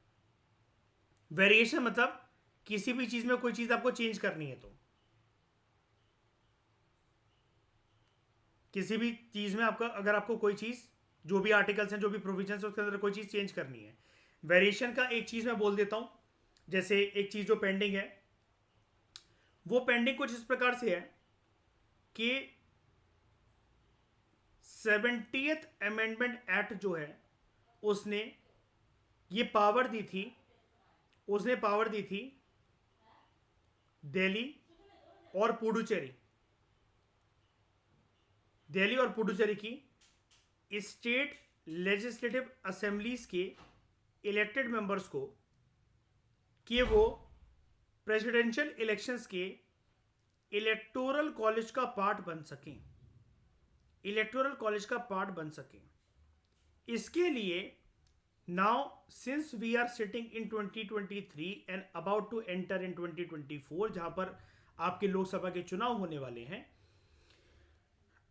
वेरिएशन मतलब किसी भी चीज़ में कोई चीज़ आपको चेंज करनी है, तो किसी भी चीज़ में आपका, अगर आपको कोई चीज़, जो भी आर्टिकल्स हैं, जो भी प्रोविजन है, उसके अंदर कोई चीज़ चेंज करनी है। वेरिएशन का एक चीज़ मैं बोल देता हूँ, जैसे एक चीज़ जो पेंडिंग है, वो पेंडिंग कुछ इस प्रकार से है कि 70th अमेंडमेंट एक्ट जो है उसने ये पावर दी थी, उसने पावर दी थी दिल्ली और पुडुचेरी, दिल्ली और पुडुचेरी की स्टेट लेजिस्लेटिव असेंबलीज के इलेक्टेड मेंबर्स को कि वो प्रेसिडेंशियल इलेक्शंस के इलेक्टोरल कॉलेज का पार्ट बन सकें, इलेक्टोरल कॉलेज का पार्ट बन सकें। इसके लिए now since we are sitting in 2023 and about to enter in 2024, जहां पर आपके लोकसभा के चुनाव होने वाले हैं,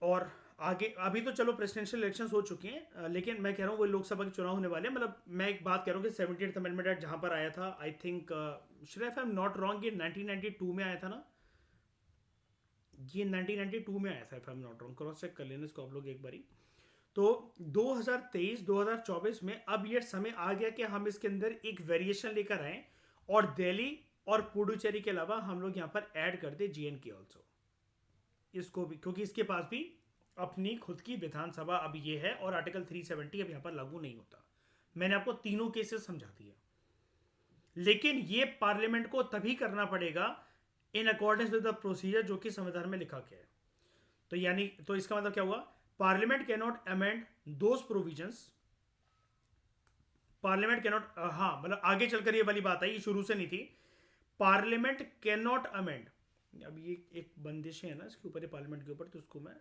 और आगे अभी तो चलो प्रेसिडेंशियल इलेक्शंस हो चुके हैं, लेकिन मैं कह रहा हूँ वो लोकसभा के चुनाव होने वाले हैं। मतलब मैं एक बात कह रहा हूँ कि 78th अमेंडमेंट एक्ट जहां पर आया था, I think should I am not wrong, ये 1992 में आया था ना, ये 1992 में आया था if I am not wrong, cross check कर लेना इसको आप लोग एक बारी। तो 2023-2024 में अब ये समय आ गया कि हम इसके अंदर एक वेरिएशन लेकर आए और दिल्ली और पुडुचेरी के अलावा हम लोग यहाँ पर ऐड कर दे JNK ऑल्सो, इसको भी, क्योंकि इसके पास भी अपनी खुद की विधानसभा अब ये है और आर्टिकल 370 अब यहाँ पर लागू नहीं होता। मैंने आपको तीनों केसेस समझा दिए, लेकिन ये पार्लियामेंट को तभी करना पड़ेगा इन अकॉर्डेंस विद द प्रोसीजर जो कि संविधान में लिखा गया है। तो यानी तो इसका मतलब क्या हुआ, parliament can not amend those provisions, parliament can not, हाँ मतलब आगे चलकर ये वाली बात आई, ये शुरू से नहीं थी, पार्लियामेंट कैन नॉट अमेंड, अब ये एक बंदिशें है ना इसके ऊपर, पार्लियामेंट के ऊपर, तो उसको मैं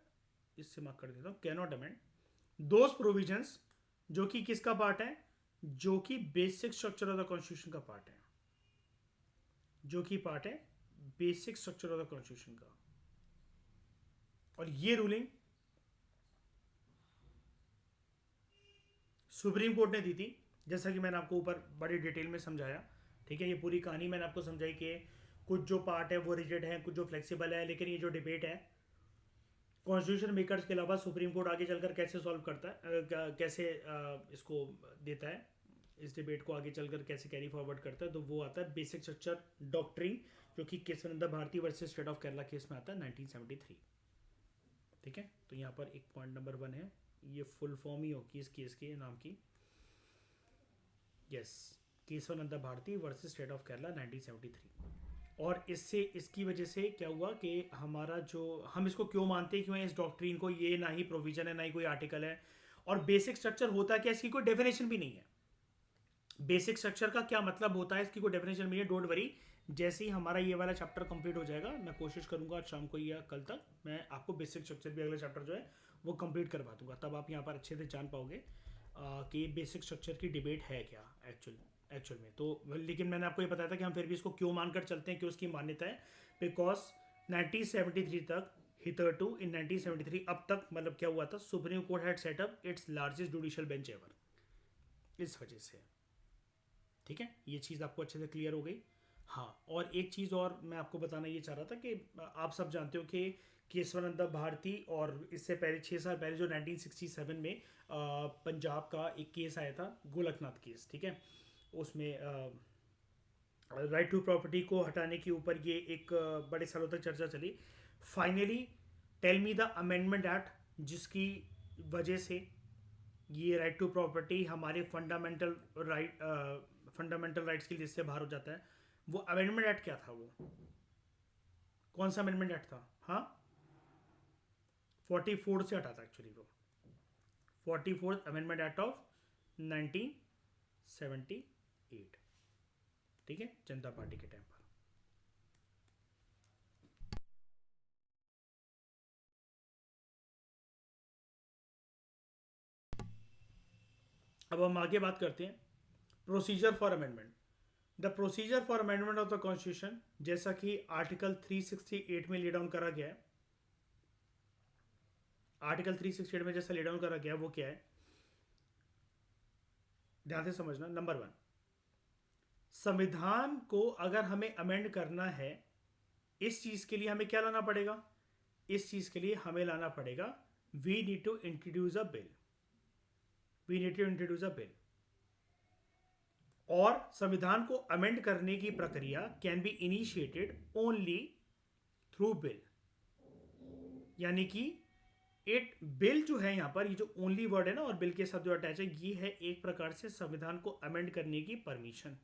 इससे मार्क कर देता हूँ, can not amend those provisions जो कि किसका पार्ट है, जो कि basic structure of the constitution का पार्ट है, जो कि पार्ट है basic structure of the constitution का। और ये रूलिंग सुप्रीम कोर्ट ने दी थी, जैसा कि मैंने आपको ऊपर बड़ी डिटेल में समझाया। ठीक है, ये पूरी कहानी मैंने आपको समझाई कि कुछ जो पार्ट है वो रिजिड है, कुछ जो फ्लेक्सिबल है, लेकिन ये जो डिबेट है कॉन्स्टिट्यूशन मेकर्स के अलावा सुप्रीम कोर्ट आगे चलकर कैसे सॉल्व करता है, कैसे इसको देता है, इस डिबेट को आगे चलकर कैसे कैरी फॉरवर्ड करता है, तो वो आता है बेसिक स्ट्रक्चर डॉक्ट्रिन, जो कि Kesavananda Bharati versus state of Kerala case में आता है 1973। ठीक है, तो यहाँ पर एक पॉइंट नंबर 1 है, ये फुल फॉर्म ही होगी इस केस के नाम की, yes, Kesavananda Bharati versus state of Kerala 1973। और इससे इसकी वजह से क्या हुआ कि हमारा जो, हम इसको क्यों मानते हैं, क्यों है इस डॉक्ट्रिन को, ये ना ही प्रोविजन है ना ही कोई आर्टिकल है, और बेसिक स्ट्रक्चर होता क्या, इसकी कोई डेफिनेशन भी नहीं है। बेसिक स्ट्रक्चर का क्या मतलब होता है, इसकी कोई डेफिनेशन भी है, डोंट वरी, जैसे ही हमारा ये वाला चैप्टर कंप्लीट हो जाएगा, मैं कोशिश करूंगा आज शाम को या कल तक मैं आपको बेसिक स्ट्रक्चर भी अगला चैप्टर जो है वो कंप्लीट करवा दूंगा, तब आप यहाँ पर अच्छे से जान पाओगे कि बेसिक स्ट्रक्चर की डिबेट है क्या एक्चुअल में। तो लेकिन मैंने आपको ये बताया था कि हम फिर भी इसको क्यों मानकर चलते हैं, क्यों उसकी मान्यता है, बिकॉज 1973 तक, हितरटू इन 1973 अब तक, मतलब क्या हुआ था, supreme court had set up its largest judicial bench ever, इस वजह से। ठीक है, ये चीज़ आपको अच्छे से क्लियर हो गई। हाँ, और एक चीज़ और मैं आपको बताना ये चाह रहा था कि आप सब जानते हो कि केशवानंद भारती, और इससे पहले 6 साल पहले जो 1967 में पंजाब का एक केस आया था, गोलकनाथ केस, ठीक है, उसमें राइट टू प्रॉपर्टी को हटाने के ऊपर ये एक बड़े सालों तक चर्चा चली। Finally tell me the amendment act जिसकी वजह से ये राइट टू प्रॉपर्टी हमारे फंडामेंटल राइट्स की लिस्ट से बाहर हो जाता है। वो अमेंडमेंट एक्ट क्या था, वो कौन सा अमेंडमेंट एक्ट था, हाँ 44 से हटा था एक्चुअली, वो 44th अमेंडमेंट एक्ट ऑफ 1978। ठीक है, जनता पार्टी के टाइम पर। अब हम आगे बात करते हैं procedure for amendment. The procedure for amendment of the constitution, जैसा कि आर्टिकल 368 में ले डाउन करा गया है, आर्टिकल 368 में जैसा ले डाउन करा गया वो क्या है, ध्यान से समझना। नंबर 1, संविधान को अगर हमें अमेंड करना है, इस चीज के लिए हमें क्या लाना पड़ेगा, इस चीज के लिए हमें लाना पड़ेगा, we need to introduce a bill, we need to introduce a bill. और संविधान को अमेंड करने की प्रक्रिया can be initiated only through bill, यानी कि इट बिल जो है यहाँ पर, ये जो ओनली वर्ड है ना और बिल के साथ जो अटैच है, ये है एक प्रकार से संविधान को अमेंड करने की परमिशन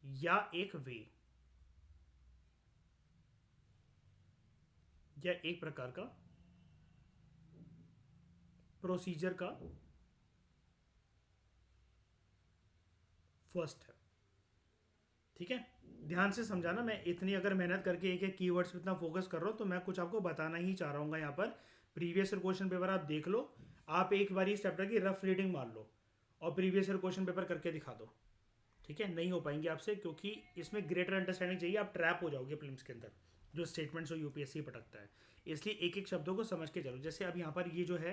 या एक वे या एक प्रकार का प्रोसीजर का फर्स्ट है। ठीक है, ध्यान से समझाना, मैं इतनी अगर मेहनत करके एक एक कीवर्ड्स पे इतना फोकस कर रहा हूँ तो मैं कुछ आपको बताना ही चाह रहा हूँ यहाँ पर। प्रीवियस ईयर क्वेश्चन पेपर आप देख लो, आप एक बार इस चैप्टर की रफ रीडिंग मार लो और प्रीवियस ईयर क्वेश्चन पेपर करके दिखा दो। ठीक है, नहीं हो पाएंगे आपसे, क्योंकि इसमें ग्रेटर अंडरस्टैंडिंग चाहिए, आप ट्रैप हो जाओगे फिल्म्स के अंदर जो स्टेटमेंट्स और यूपीएससी पटकता है। इसलिए एक एक शब्दों को समझ के चलो। जैसे अब यहाँ पर ये जो है,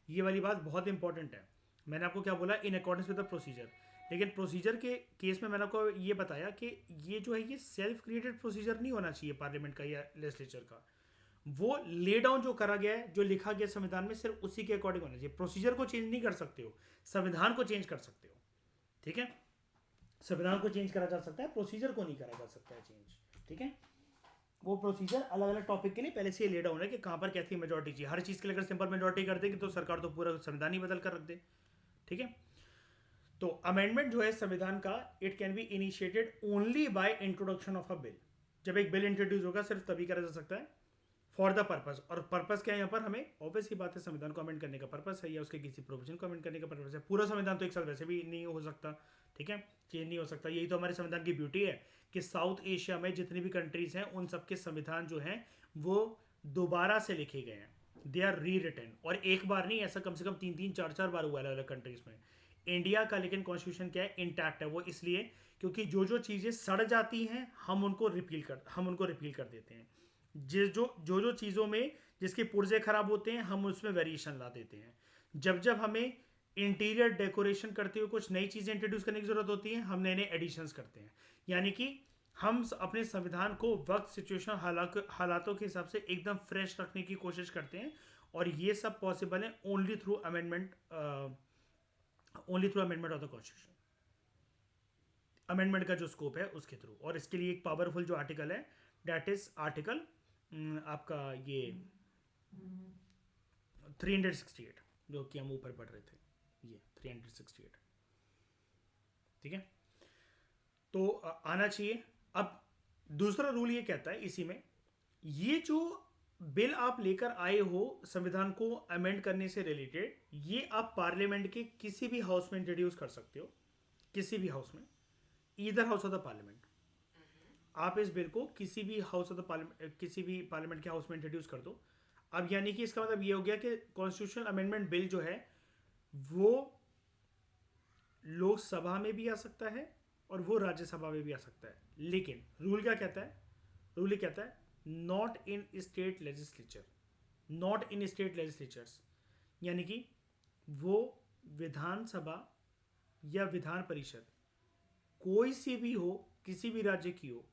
ये वाली बात बहुत इंपॉर्टेंट है। मैंने आपको क्या बोला, इन अकॉर्डेंस विद द प्रोसीजर, लेकिन प्रोसीजर के केस में मैंने आपको ये बताया कि ये जो है ये सेल्फ क्रिएटेड प्रोसीजर नहीं होना चाहिए पार्लियामेंट का या लेजिस्लेचर का। वो ले डाउन जो करा गया है, जो लिखा गया संविधान में, सिर्फ उसी के अकॉर्डिंग होना चाहिए। प्रोसीजर को चेंज नहीं कर सकते हो, संविधान को चेंज कर सकते हो। ठीक है, संविधान को चेंज करा जा सकता है, प्रोसीजर को नहीं करा जा सकता है चेंज। ठीक है, वो प्रोसीजर अलग अलग टॉपिक के लिए पहले से ही ले डाउन है कि कहाँ पर कैसी मेजोरिटी चाहिए। हर चीज़ के लिए अगर सिंपल मेजोरिटी कर देगी तो सरकार तो पूरा संविधान ही बदल कर रख दे। ठीक है, तो अमेंडमेंट जो है संविधान का, it can be initiated only by introduction of a bill. जब एक बिल इंट्रोड्यूस होगा सिर्फ तभी करा जा सकता है, फॉर द पर्पस। और पर्पस क्या है यहाँ पर, हमें ऑब्वियस ही बात है संविधान को अमेंड करने का पर्पस है या उसके किसी प्रोविजन को अमेंड करने का पर्पस है। पूरा संविधान तो एक साथ वैसे भी नहीं हो सकता। ठीक है, चेंज नहीं हो सकता। यही तो हमारे संविधान की ब्यूटी है कि साउथ एशिया में जितनी भी कंट्रीज हैं उन सबके संविधान जो हैं वो दोबारा से लिखे गए हैं, दे आर री रिटन। और एक बार नहीं, ऐसा कम से कम 3-4 बार हुआ है अलग अलग कंट्रीज में। इंडिया का लेकिन कॉन्स्टिट्यूशन क्या है, इंटैक्ट है। वो इसलिए क्योंकि जो जो चीज़ें सड़ जाती हैं हम उनको रिपील कर देते हैं। जो चीज़ों में जिसके पुर्जे खराब होते हैं हम उसमें वेरिएशन ला देते हैं। जब जब हमें इंटीरियर डेकोरेशन करते हुए कुछ नई चीज़ें इंट्रोड्यूस करने की जरूरत होती है, हम नए नए एडिशंस करते हैं। यानी कि हम अपने संविधान को वक्त, सिचुएशन, हालातों के हिसाब से एकदम फ्रेश रखने की कोशिश करते हैं। और ये सब पॉसिबल है only through amendment of the constitution. Amendment का जो स्कोप है उसके थ्रू। और इसके लिए एक पावरफुल जो आर्टिकल है, दैट इज आर्टिकल आपका ये 368, जो कि हम ऊपर पढ़ रहे थे, ये 368। ठीक है, तो आना चाहिए। अब दूसरा रूल ये कहता है इसी में, ये जो बिल आप लेकर आए हो संविधान को अमेंड करने से रिलेटेड, ये आप पार्लियामेंट के किसी भी हाउस में इंट्रोड्यूस कर सकते हो, किसी भी हाउस में, either house of the parliament. आप इस बिल को किसी भी हाउस ऑफ द पार्लियामेंट, किसी भी पार्लियामेंट के हाउस में इंट्रोड्यूस कर दो। अब यानी कि इसका मतलब ये हो गया कि कॉन्स्टिट्यूशनल अमेंडमेंट बिल जो है वो लोकसभा में भी आ सकता है और वो राज्यसभा में भी आ सकता है। लेकिन रूल क्या कहता है, रूल ये कहता है not in state legislature, not in state legislatures. यानी कि वो विधानसभा या विधान परिषद कोई सी भी हो, किसी भी राज्य की हो,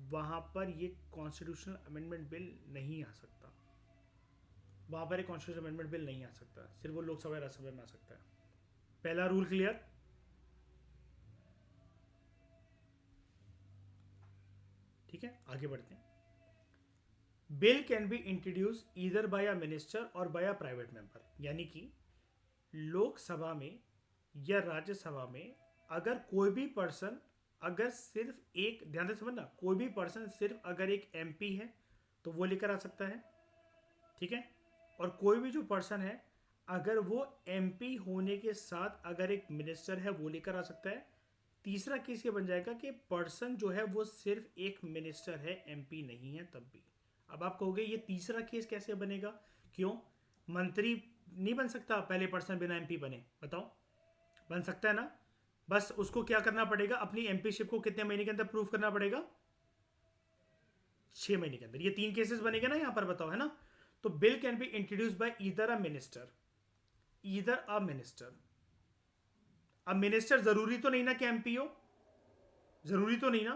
वहां पर ये कॉन्स्टिट्यूशनल अमेंडमेंट बिल नहीं आ सकता। वहां पर एक कॉन्स्टिट्यूशनल अमेंडमेंट बिल नहीं आ सकता, सिर्फ वो लोकसभा या राज्यसभा में आ सकता है। पहला रूल क्लियर। ठीक है, आगे बढ़ते हैं। Bill can be introduce either by a minister और बाय अ प्राइवेट मेंबर। यानी कि लोकसभा में या राज्यसभा में अगर कोई भी पर्सन, अगर सिर्फ एक, ध्यान से समझना, कोई भी पर्सन सिर्फ अगर एक एमपी है तो वो लेकर आ सकता है। ठीक है, और कोई भी जो पर्सन है अगर वो एमपी होने के साथ अगर एक मिनिस्टर है वो लेकर आ सकता है। तीसरा केस ये बन जाएगा कि पर्सन जो है वो सिर्फ एक मिनिस्टर है, एमपी नहीं है, तब भी। अब आप कहोगे ये तीसरा केस कैसे बनेगा, क्यों? मंत्री नहीं बन सकता पहले पर्सन बिना एमपी बने? बताओ, बन सकता है ना? बस उसको क्या करना पड़ेगा, अपनी एमपीशिप को कितने महीने के अंदर प्रूव करना पड़ेगा? 6 महीने के अंदर। ये 3 केसेस बनेगा ना यहां पर, बताओ, है ना? तो bill can be introduce by either a minister, either a minister. अब मिनिस्टर जरूरी तो नहीं ना कि एमपी हो, जरूरी तो नहीं ना।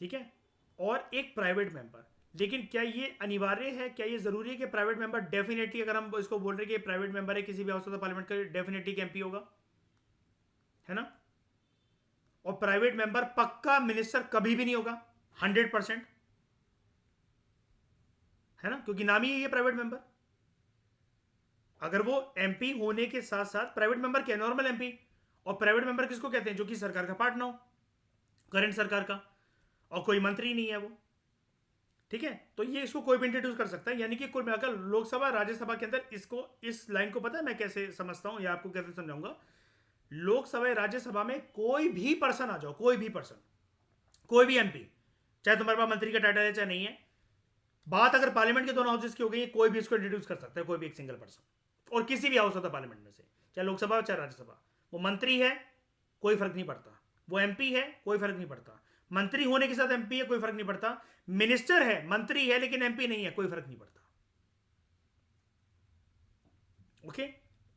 ठीक है, और एक प्राइवेट मेंबर। लेकिन क्या ये अनिवार्य है, क्या ये जरूरी है कि प्राइवेट मेंबर डेफिनेटली, अगर हम इसको बोल रहे हैं कि प्राइवेट मेंबर है किसी भी हाउस ऑफ द पार्लियामेंट का, डेफिनेटली एमपी होगा, है ना? और प्राइवेट मेंबर पक्का मिनिस्टर कभी भी नहीं होगा, 100%, है ना, क्योंकि नाम ही है ये प्राइवेट मेंबर। अगर वो एमपी होने के साथ साथ प्राइवेट मेंबर क्या, नॉर्मल एमपी। और प्राइवेट मेंबर किसको कहते हैं, जो कि सरकार का पार्ट ना हो, करंट सरकार का, और कोई मंत्री नहीं है वो, ठीक है। तो ये इसको कोई भी इंट्रोड्यूस कर सकता है, यानी कि कुल मिलाकर लोकसभा राज्यसभा के अंदर इसको, इस लाइन को पता है मैं कैसे समझता हूं या आपको कैसे समझाऊंगा। लोकसभा या राज्यसभा में कोई भी पर्सन आ जाओ, कोई भी पर्सन, कोई भी एमपी, चाहे तुम्हारे पास मंत्री का टाइटल है चाहे नहीं है, बात अगर पार्लियामेंट के दोनों हाउसेस की हो गई, कोई भी इसको इंट्रोड्यूस कर सकता है, कोई भी एक सिंगल पर्सन, और किसी भी हाउस होता है पार्लियामेंट में से, चाहे लोकसभा चाहे राज्यसभा। वो मंत्री है कोई फर्क नहीं पड़ता, वो एमपी है कोई फर्क नहीं पड़ता, मंत्री होने के साथ एमपी है कोई फर्क नहीं पड़ता, मिनिस्टर है मंत्री है लेकिन एमपी नहीं है कोई फर्क नहीं पड़ता। ओके।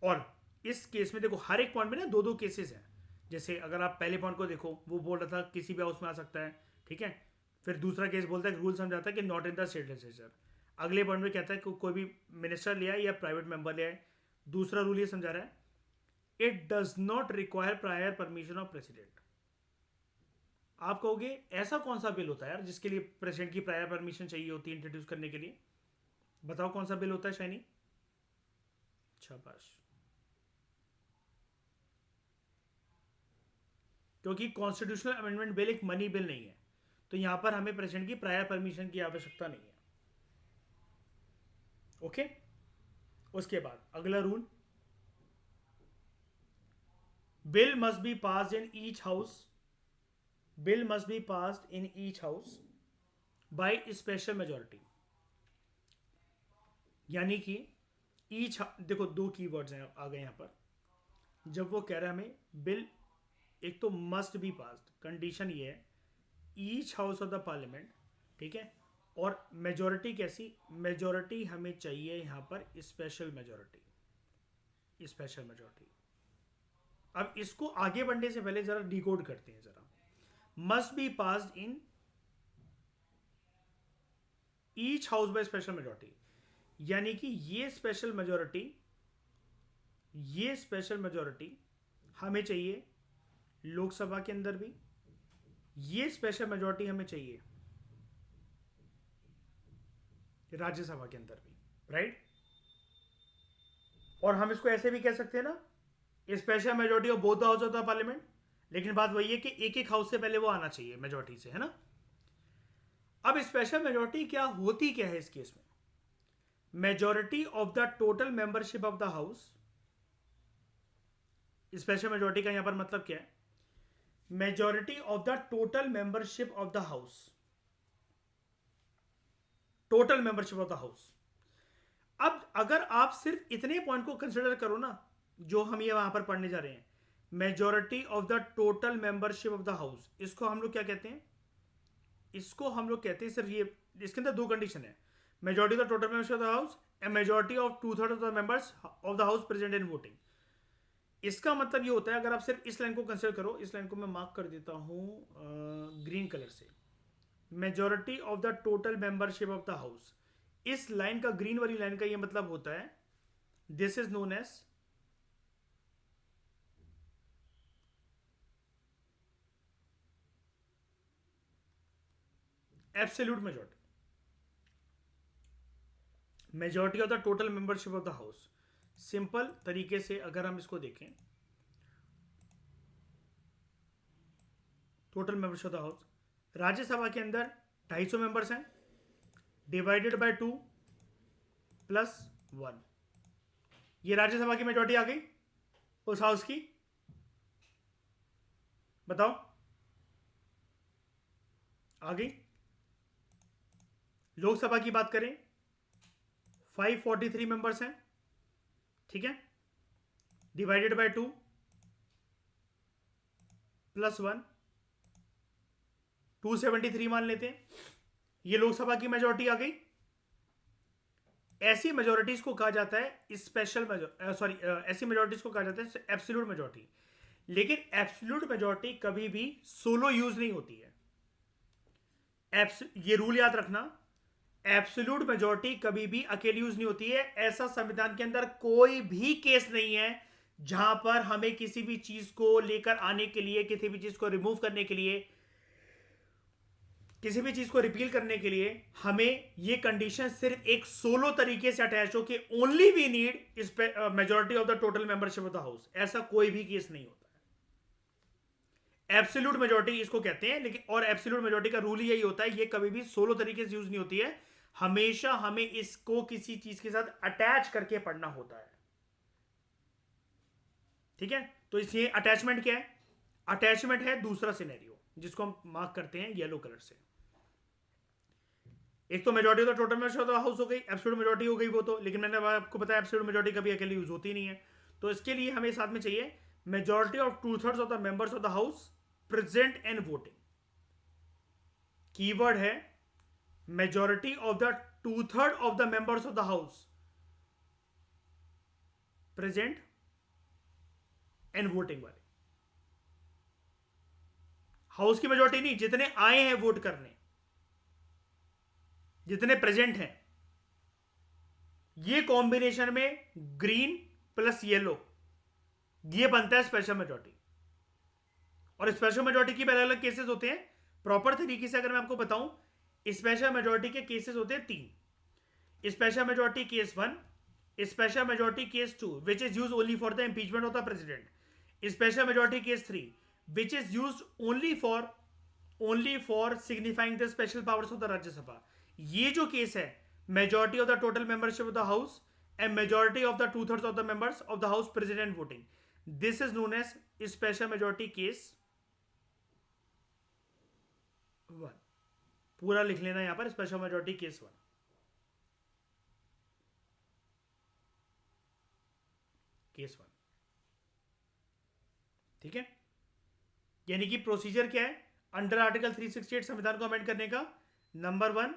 और इस केस में देखो हर एक पॉइंट में ना दो दो केसेस हैं। जैसे अगर आप पहले पॉइंट को देखो, वो बोल रहा था किसी भी हाउस में आ सकता है, ठीक है। फिर दूसरा केस बोलता है रूल समझाता है कि not in the state legislature. अगले पॉइंट में कहता है कि कोई भी मिनिस्टर लिया या प्राइवेट मेंबर लिया है। दूसरा रूल ये समझा रहा है it does not require prior permission of president. आप कहोगे ऐसा कौन सा बिल होता है यार जिसके लिए प्रेसिडेंट की प्रायर परमिशन चाहिए होती है इंट्रोड्यूस करने के लिए? बताओ कौन सा बिल होता है शाइनी? शाबाश। क्योंकि कॉन्स्टिट्यूशनल अमेंडमेंट बिल एक मनी बिल नहीं है, तो यहां पर हमें प्रेसिडेंट की प्रायर परमिशन की आवश्यकता नहीं है। ओके। उसके बाद अगला rule, bill must be passed in each house, bill must be passed in each house by special majority. यानी कि ईच, देखो दो कीवर्ड्स हैं आ गए यहां पर। जब वो कह रहा है हमें बिल, एक तो मस्ट बी पास्ड, कंडीशन ये है each house of the parliament, ठीक है। और मेजोरिटी कैसी, मेजोरिटी हमें चाहिए यहां पर स्पेशल मेजोरिटी, स्पेशल मेजोरिटी। अब इसको आगे बढ़ने से पहले जरा डिकोड करते हैं जरा। Must be passed in each house by special majority, यानी कि ये स्पेशल मेजोरिटी, ये स्पेशल मेजोरिटी हमें चाहिए लोकसभा के अंदर भी, ये स्पेशल मेजोरिटी हमें चाहिए राज्यसभा के अंदर भी, राइट। और हम इसको ऐसे भी कह सकते हैं ना, special majority of both the house of the parliament. लेकिन बात वही है कि एक एक हाउस से पहले वो आना चाहिए मेजोरिटी से, है ना। अब स्पेशल मेजोरिटी क्या होती, क्या है इस केस में? Majority of the total membership of the house. Special majority का यहां पर मतलब क्या है? Majority of the total membership of the house, total membership of the house. अब अगर आप सिर्फ इतने पॉइंट को कंसिडर करो ना, जो हम ये वहां पर पढ़ने जा रहे हैं, majority of the total membership of the house, इसको हम लोग क्या कहते हैं? इसको हम लोग कहते हैं सिर्फ ये, इसके अंदर दो कंडीशन है, majority of the total membership of the house and majority of 2/3 of the members of the house present in voting. इसका मतलब ये होता है, अगर आप सिर्फ इस लाइन को कंसिडर करो, इस लाइन को मैं मार्क कर देता हूं ग्रीन कलर से, majority of the total membership of the house, इस लाइन का, ग्रीन वाली लाइन का ये मतलब होता है this is known as absolute majority, majority of the total membership of the house. Simple तरीके से अगर हम इसको देखें, total membership of the house, Rajya Sabha के अंदर 250 मेंबर्स हैं, डिवाइडेड बाय 2 प्लस 1, ये राज्यसभा की मेजोरिटी आ गई उस हाउस की। बताओ आ गई। लोकसभा की बात करें 543 मेंबर्स हैं, ठीक है, डिवाइडेड बाय 2 प्लस 1, 273 मान लेते हैं, ये लोकसभा की मेजोरिटी आ गई। ऐसी मेजोरिटीज को कहा जाता है स्पेशल सॉरी, ऐसी मेजोरिटीज को कहा जाता है एब्सोल्यूट मेजोरिटी। लेकिन एब्सोल्यूट मेजोरिटी कभी भी सोलो यूज नहीं होती है। ये रूल याद रखना, एब्सोल्यूट मेजोरिटी कभी भी अकेली यूज नहीं होती है। ऐसा संविधान के अंदर कोई भी केस नहीं है जहां पर हमें किसी भी चीज को लेकर आने के लिए, किसी भी चीज को रिमूव करने के लिए किसी भी चीज को रिपील करने के लिए हमें ये कंडीशन सिर्फ एक सोलो तरीके से अटैच हो कि only we need majority of the total membership of the house, ऐसा कोई भी केस नहीं होता है। एब्सोल्यूट मेजोरिटी इसको कहते हैं, लेकिन और एब्सोल्यूट मेजोरिटी का रूल यही होता है, ये कभी भी सोलो तरीके से यूज नहीं होती है, हमेशा हमें इसको किसी चीज के साथ अटैच करके पढ़ना होता है। ठीक है, तो इसलिए अटैचमेंट क्या है? अटैचमेंट है दूसरा सिनेरियो जिसको हम मार्क करते हैं येलो कलर से। एक तो majority of the total members of the house हो गई, एब्सोल्यूट मेजॉरिटी हो गई वो तो, लेकिन मैंने आपको बताया एब्सोल्यूट मेजॉरिटी कभी अकेले यूज होती नहीं है। तो इसके लिए हमें साथ में चाहिए majority of 2/3 of the members of the house present and voting. Keyword है majority of the 2/3 of the members of the house present and voting वाले। हाउस की मेजॉरिटी नहीं, जितने आए हैं वोट करने, जितने प्रेजेंट हैं, ये कॉम्बिनेशन में ग्रीन प्लस येलो ये बनता है स्पेशल मेजॉरिटी। और स्पेशल मेजॉरिटी की अलग अलग केसेस होते हैं। प्रॉपर तरीके से अगर मैं आपको बताऊं, स्पेशल मेजॉरिटी के केसेस होते हैं 3। Special majority case 1, special majority case 2 which is use only for the impeachment of the president, special majority case 3 which is use only for signifying the special powers of the Rajya Sabha. ये जो case है majority of the total membership of the house and majority of the 2/3 of the members of the house president voting, this is known as special majority case 1। पूरा लिख लेना यहां पर, special majority case 1। Case 1, ठीक है। यानी कि procedure क्या है अंडर आर्टिकल 368 संविधान को अमेंड करने का? नंबर 1,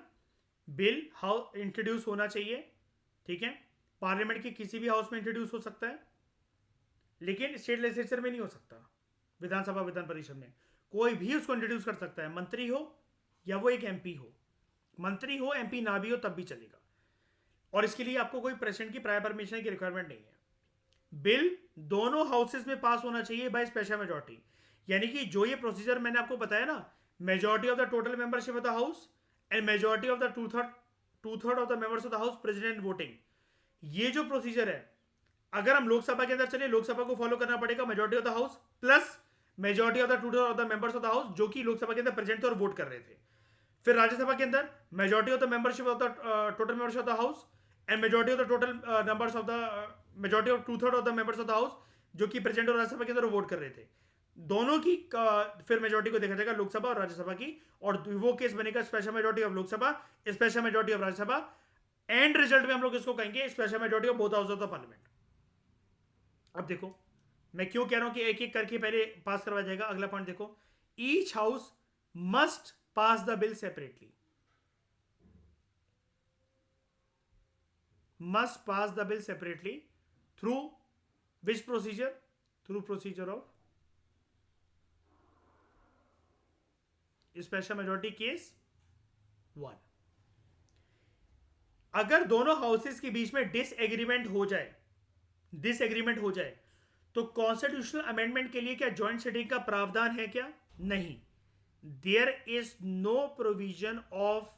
बिल हाउस इंट्रोड्यूस होना चाहिए, ठीक है। पार्लियामेंट के किसी भी हाउस में इंट्रोड्यूस हो सकता है, लेकिन स्टेट लेजिस्लेचर में नहीं हो सकता। विधानसभा विधान परिषद में कोई भी उसको इंट्रोड्यूस कर सकता है, मंत्री हो या वो एक एमपी हो। मंत्री हो, एमपी ना भी हो तब भी चलेगा, और इसके लिए आपको कोई प्रेसिडेंट की प्रायर परमिशन की रिक्वायरमेंट नहीं है। बिल दोनों हाउसेस में पास होना चाहिए बाय स्पेशल मेजॉरिटी। यानी कि जो ये प्रोसीजर मैंने आपको बताया ना, majority of the total membership of the house and majority of the 2/3 of the members of the house president voting, ये जो प्रोसीजर है, अगर हम लोकसभा के अंदर चले, लोकसभा को फॉलो करना पड़ेगा majority of the house plus majority of the 2/3 of the members of the house जो कि लोकसभा के अंदर प्रेजेंट थे और वोट कर रहे थे। फिर राज्यसभा के अंदर majority of the membership of the total members of the house and majority of the total numbers of the majority of 2/3 of the members of the house जो कि प्रेजेंट और राज्यसभा के अंदर वोट कर रहे थे। दोनों की फिर मेजॉरिटी को देखा जाएगा, लोकसभा और राज्यसभा की, और वो केस बनेगा special majority of Lok Sabha, special majority of Rajya Sabha, and result में हम लोग इसको कहेंगे special majority of both house of the parliament. अब देखो मैं क्यों कह रहा हूं कि एक एक करके पहले पास करवाया जाएगा। अगला पॉइंट देखो, each house must pass the bill separately, must pass the bill separately through which procedure? Through procedure of special majority case 1। अगर दोनों हाउसेस के बीच में डिसएग्रीमेंट हो जाए तो कॉन्स्टिट्यूशनल अमेंडमेंट के लिए क्या ज्वाइंट सिटिंग का प्रावधान है क्या? नहीं, there is no provision of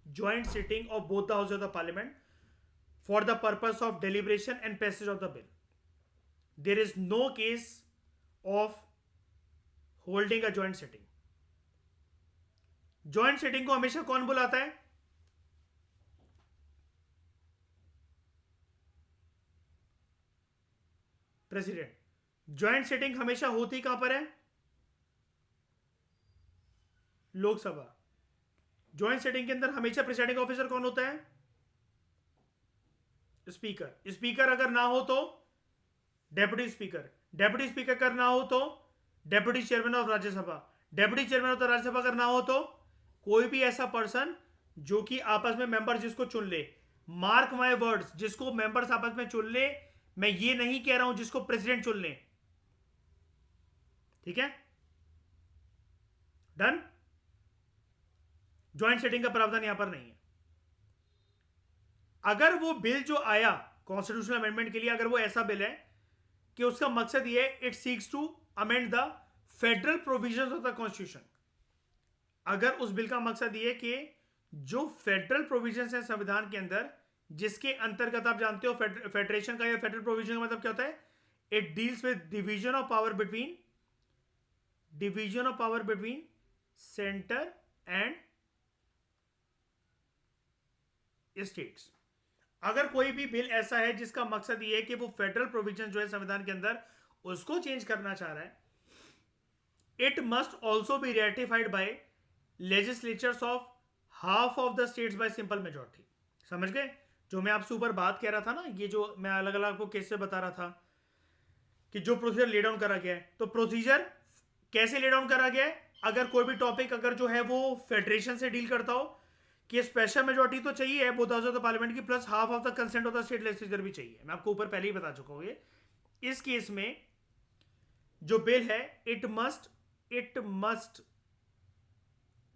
joint sitting of both the house of the parliament for the purpose of deliberation and passage of the bill. There is no case of holding a joint sitting. Joint sitting को हमेशा कौन बुलाता है? President. Joint sitting हमेशा होती कहां पर है? लोकसभा। ज्वाइंट सिटिंग के अंदर हमेशा प्रिसाइडिंग ऑफिसर कौन होता है? स्पीकर। स्पीकर अगर ना हो तो डेप्यूटी स्पीकर। डेप्यूटी स्पीकर अगर ना हो तो deputy chairman of Rajya Sabha. Deputy chairman of the Rajya Sabha अगर ना हो तो कोई भी ऐसा पर्सन जो कि आपस में मेंबर्स जिसको चुन ले। मार्क माय वर्ड्स, जिसको मेंबर्स आपस में चुन ले, मैं ये नहीं कह रहा हूं जिसको प्रेसिडेंट चुन ले। ठीक है, डन। ज्वाइंट सेटिंग का प्रावधान यहां पर नहीं है। अगर वो बिल जो आया कॉन्स्टिट्यूशनल अमेंडमेंट के लिए, अगर वो ऐसा बिल है कि उसका मकसद ये है it seeks to amend the federal provisions of the constitution, अगर उस बिल का मकसद ये कि जो फेडरल प्रोविजंस है संविधान के अंदर, जिसके अंतर्गत आप जानते हो फेडरेशन का या फेडरल प्रोविजन का मतलब क्या होता है, it deals with division of power between centre and states. अगर कोई भी बिल ऐसा है जिसका मकसद ये है कि वो फेडरल प्रोविजन जो है संविधान के अंदर उसको चेंज करना चाह रहा है, it must also be ratified by legislatures of half of the states by simple majority. समझ गए? जो मैं आपसे ऊपर बात कह रहा था ना, ये जो मैं अलग अलग आपको केस से बता रहा था कि जो प्रोसीजर ले डाउन करा गया है, तो प्रोसीजर कैसे ले डाउन करा गया है, अगर कोई भी टॉपिक अगर जो है वो फेडरेशन से डील करता हो कि स्पेशल मेजोरिटी तो चाहिए है both house of the parliament की, plus half of the consent of the state legislature भी चाहिए। मैं आपको ऊपर पहले ही बता चुका हूं ये। इस केस में जो बिल है, it must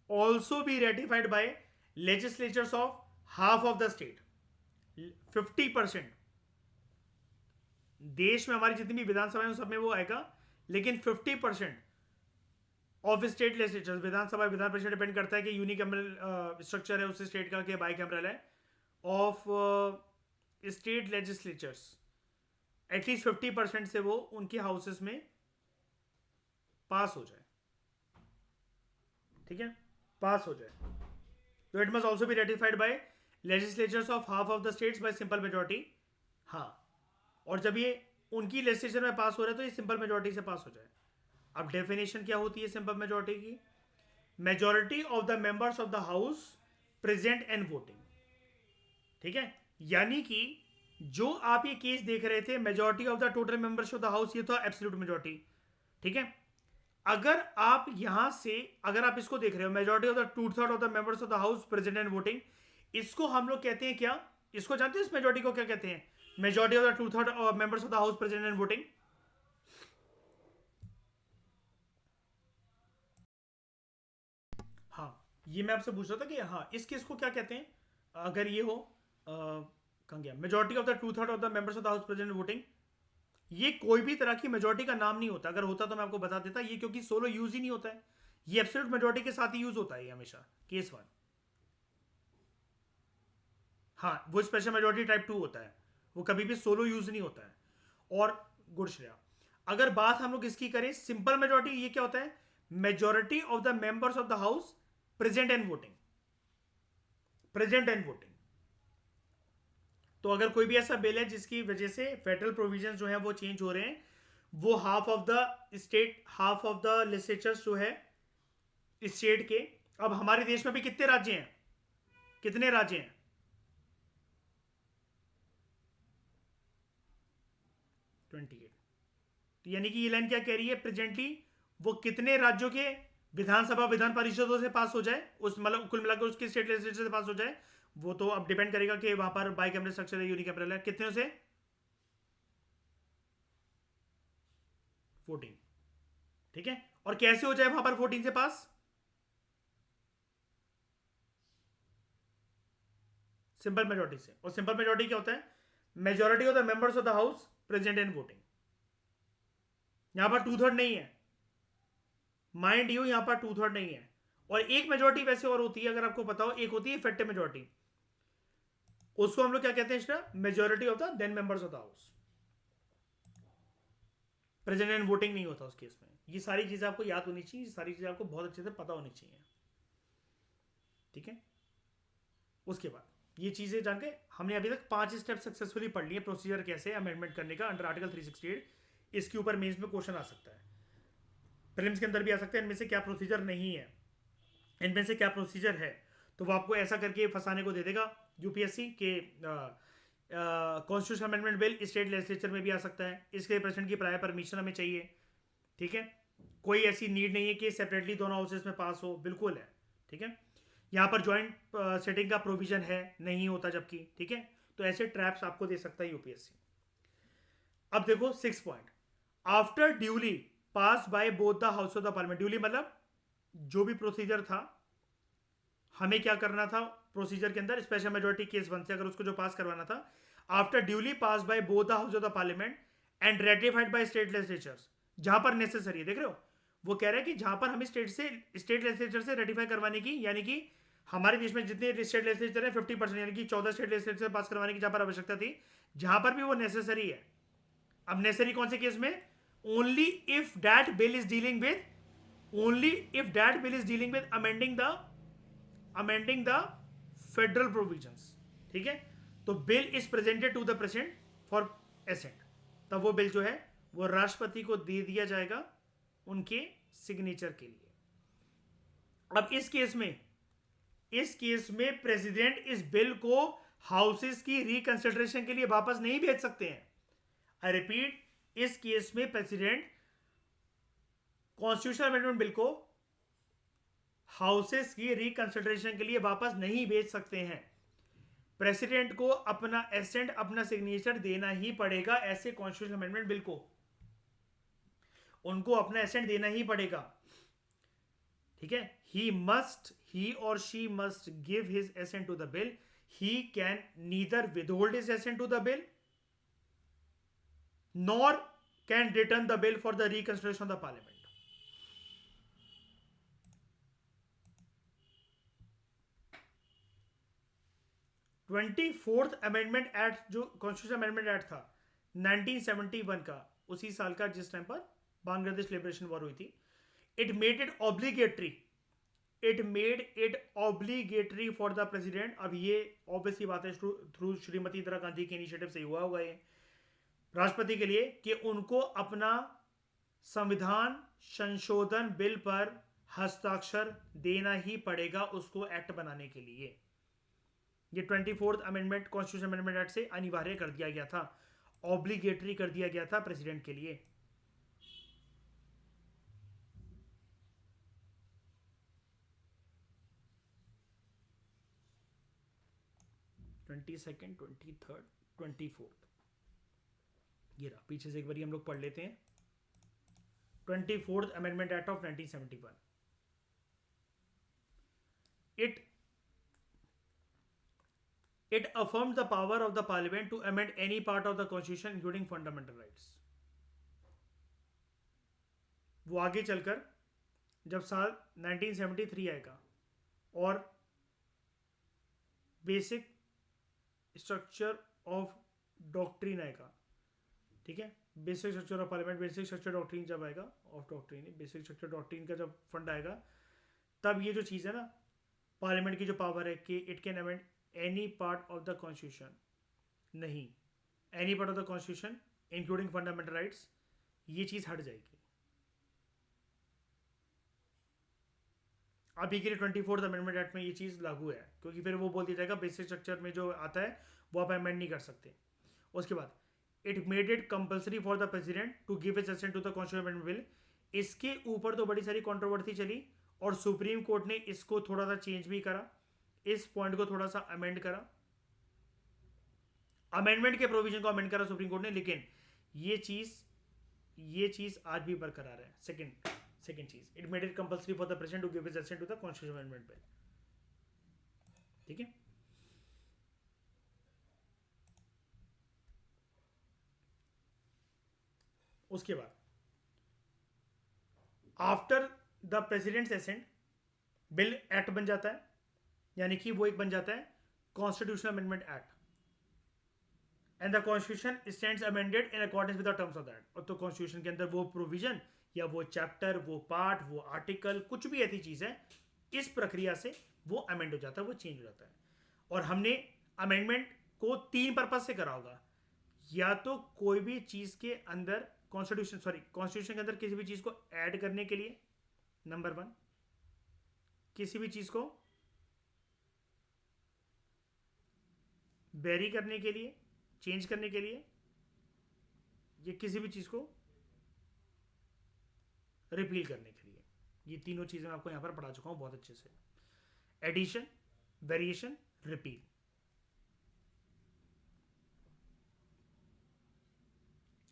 also be ratified by legislatures of half of the state. 50% देश में हमारी जितनी भी विधानसभा सब में वो आएगा, लेकिन 50% of state legislature, Vidhan Sabha Vidhan Parishad depend करता है कि यूनिकैमरल स्ट्रक्चर है उस स्टेट का कि बाईकैमरल है, ऑफ स्टेट लेजिस्लेचर्स एटलीस्ट 50% से वो उनके हाउसेस में पास हो जाए। ठीक है, पास हो जाए। तो it must also be ratified by legislatures of half of the states by simple majority. हाँ, और जब ये उनकी लेजिस्लेचर में पास हो रहा है तो ये सिंपल मेजोरिटी से पास हो जाए। अब डेफिनेशन क्या होती है सिंपल मेजोरिटी की? Majority of the members of the house present and voting. ठीक है, यानी कि जो आप ये केस देख रहे थे, majority of the total members of the house, ये था एब्सोल्यूट मेजोरिटी। ठीक है, अगर आप यहां से अगर आप इसको देख रहे हो, majority of the 2/3 of the members of the house present and voting, इसको हम लोग कहते हैं क्या? इसको जानते हैं इस मेजोरिटी को क्या कहते हैं? Majority of the 2/3 members of the house present and voting. हाँ, ये मैं आपसे पूछ रहा था कि हाँ इस केस को क्या कहते हैं अगर ये हो कहाँ गया, majority of the 2/3 of the members of the house present voting. ये कोई भी तरह की मेजोरिटी का नाम नहीं होता, अगर होता तो मैं आपको बता देता। ये क्योंकि सोलो यूज ही नहीं होता है, ये एब्सोल्यूट मेजोरिटी के साथ ही यूज होता है हमेशा, केस 1। हाँ, वो स्पेशल मेजोरिटी टाइप 2 होता है, वो कभी भी सोलो यूज नहीं होता है। और गुड श्रेया, अगर बात हम लोग इसकी करें सिंपल मेजोरिटी, ये क्या होता है? Majority of the members of the house present and voting. Present and voting. तो अगर कोई भी ऐसा बिल है जिसकी वजह से फेडरल प्रोविजन जो है वो चेंज हो रहे हैं, वो half of the state, half of the legislatures जो है स्टेट के। अब हमारे देश में भी कितने राज्य हैं? कितने राज्य हैं? 28। तो यानी कि ये लाइन क्या कह रही है? प्रेजेंटली वो कितने राज्यों के विधानसभा विधान परिषदों से पास हो जाए, उस मतलब कुल मिलाकर उसके स्टेट लेजिस्लेचर से पास हो जाए, वो तो अब डिपेंड करेगा कि वहां पर बाई कैमरल स्ट्रक्चर है यूनिकैमरल है, कितने से? 14। ठीक है, और कैसे हो जाए वहां पर 14 से पास? सिंपल मेजोरिटी से। और सिंपल मेजोरिटी क्या होता है? Majority of the members of the house present in voting. यहां पर 2/3 नहीं है, माइंड यू, यहां पर 2/3 नहीं है। और एक मेजोरिटी वैसे और होती है, अगर आपको पता हो, एक होती है इफेक्टिव मेजोरिटी। उसको हम लोग क्या कहते हैं? Majority of the then members of the house. Present and voting नहीं होता उस केस में। ये सारी चीजें आपको याद होनी चाहिए, ये सारी चीजें आपको बहुत अच्छे से पता होनी चाहिए। ठीक है, उसके बाद ये चीजें जान के हमने अभी तक 5 स्टेप सक्सेसफुली पढ़ लिए, प्रोसीजर कैसे अमेंडमेंट करने का अंडर आर्टिकल 368। इसके ऊपर मेंस में क्वेश्चन आ सकता है, प्रीलिम्स के अंदर भी आ सकता है। इनमें से क्या प्रोसीजर नहीं है, इनमें से क्या प्रोसीजर है, तो वो आपको ऐसा करके फंसाने को दे देगा यूपीएससी के। Constitution amendment bill state legislature में भी आ सकता है, इसके प्रेसिडेंट की प्रायर परमिशन हमें चाहिए। ठीक है, कोई ऐसी नीड नहीं है कि सेपरेटली दोनों हाउसेस में पास हो, बिल्कुल है। ठीक है, यहाँ पर ज्वाइंट सेटिंग का प्रोविजन है, नहीं होता जबकि। ठीक है, तो ऐसे ट्रैप्स आपको दे सकता है यूपीएससी। अब देखो 6 point, after duly pass by both the house of the parliament. Duly मतलब जो भी प्रोसीजर था, हमें क्या करना था प्रोसीजर के अंदर, स्पेशल मेजोरिटी केस 1 से अगर उसको जो पास करवाना था, after duly pass by both the house of the parliament and ratified by state legislatures, जहां पर नेसेसरी है, देख रहे हो, वो कह रहा है कि जहां पर हमें स्टेट लेजिस्लेचर से रेटिफाई करवाने की, यानी कि हमारे देश में जितने स्टेट लेजिस्लेचर है 50%, यानी कि 14 स्टेट लेजिस्लेचर पास करवाने की जहां पर आवश्यकता थी, जहां पर भी वो नेसेसरी है। अब नेसेसरी कौन से केस में? Only if that bill is dealing with only if that bill is dealing with amending the federal provisions. ठीक है, तो bill is presented to the president for assent, तब वो बिल जो है वो राष्ट्रपति को दे दिया जाएगा उनके सिग्नेचर के लिए। अब इस केस में प्रेसिडेंट इस बिल को हाउसेस की रिकंसिडरेशन के लिए वापस नहीं भेज सकते हैं। आई रिपीट, इस केस में प्रेसिडेंट कॉन्स्टिट्यूशनल अमेंडमेंट बिल को हाउसेस की रिकंसिडरेशन के लिए वापस नहीं भेज सकते हैं। प्रेसिडेंट को अपना एसेंट, अपना सिग्नेचर देना ही पड़ेगा ऐसे कॉन्स्टिट्यूशनल अमेंडमेंट बिल को, उनको अपना एसेंट देना ही पड़ेगा। ठीक है, ही और she must give his assent to the bill. He can neither withhold his assent to the bill nor can return the bill for the reconsideration of the parliament. Twenty fourth amendment act, जो constitution amendment act था 1971 का, उसी साल का जिस time पर Bangladesh liberation war हुई थी, it made it obligatory for the president. अब ये ऑब्वियसली बात है थ्रू श्रीमती इंदिरा गांधी के इनिशिएटिव से हुआ होगा ये, राष्ट्रपति के लिए, कि उनको अपना संविधान संशोधन बिल पर हस्ताक्षर देना ही पड़ेगा उसको एक्ट बनाने के लिए। ये 24th amendment constitution amendment act से अनिवार्य कर दिया गया था, ऑब्लिगेटरी कर दिया गया था प्रेसिडेंट के लिए। ट्वेंटी सेकेंड, 23rd, 24th, ये रहा। पीछे से एक बार हम लोग पढ़ लेते हैं। 24th amendment act of 1971, It affirmed the power of the parliament to amend any part of the constitution including fundamental rights। वो आगे चलकर जब साल 1973 आएगा और बेसिक स्ट्रक्चर ऑफ डॉक्ट्रिन आएगा, ठीक है, basic structure of parliament, basic structure doctrine जब आएगा, of doctrine basic structure doctrine का जब फंड आएगा, तब ये जो चीज़ है ना, पार्लियामेंट की जो पावर है कि it can amend any part of the constitution, नहीं, any part of the constitution including fundamental rights, ये चीज़ हट जाएगी। अभी के लिए 24th अमेंडमेंट एक्ट में ये चीज़ लागू है, क्योंकि फिर वो बोल दिया जाएगा बेसिक स्ट्रक्चर में जो आता है वो आप अमेंड नहीं कर सकते। उसके बाद it made it compulsory for the president to give his assent to the constitution amendment bill. इसके ऊपर तो बड़ी सारी कंट्रोवर्सी चली और सुप्रीम कोर्ट ने इसको थोड़ा सा चेंज भी करा, इस पॉइंट को थोड़ा सा अमेंड करा, अमेंडमेंट के प्रोविजन को अमेंड करा सुप्रीम कोर्ट ने, लेकिन ये चीज आज भी बरकरार है। सेकंड चीज, it made it compulsory for the president to give his assent to the constitution amendment bill. ठीक है, उसके बाद after the president's assent bill act बन जाता है, यानी कि वो एक बन जाता है constitutional amendment act, and the constitution stands amended in accordance with the terms of that. और तो कॉन्स्टिट्यूशन के अंदर वो प्रोविजन या वो चैप्टर, वो पार्ट, वो आर्टिकल, कुछ भी ऐसी चीज है, इस प्रक्रिया से वो अमेंड हो जाता है, वो चेंज हो जाता है। और हमने अमेंडमेंट को 3 पर्पज से करा होगा, या तो कोई भी चीज के अंदर कॉन्स्टिट्यूशन के अंदर किसी भी चीज को ऐड करने के लिए, नंबर 1, किसी भी चीज को वेरी करने के लिए, चेंज करने के लिए, या किसी भी चीज को रिपील करने के लिए। ये तीनों चीजें मैं आपको यहां पर पढ़ा चुका हूं बहुत अच्छे से, एडिशन, वेरिएशन, रिपील।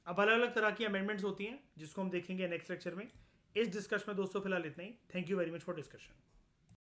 अब अलग अलग तरह की अमेंडमेंट्स होती हैं जिसको हम देखेंगे नेक्स्ट लेक्चर में। इस डिस्कशन में दोस्तों फिलहाल इतना ही। Thank you very much for discussion.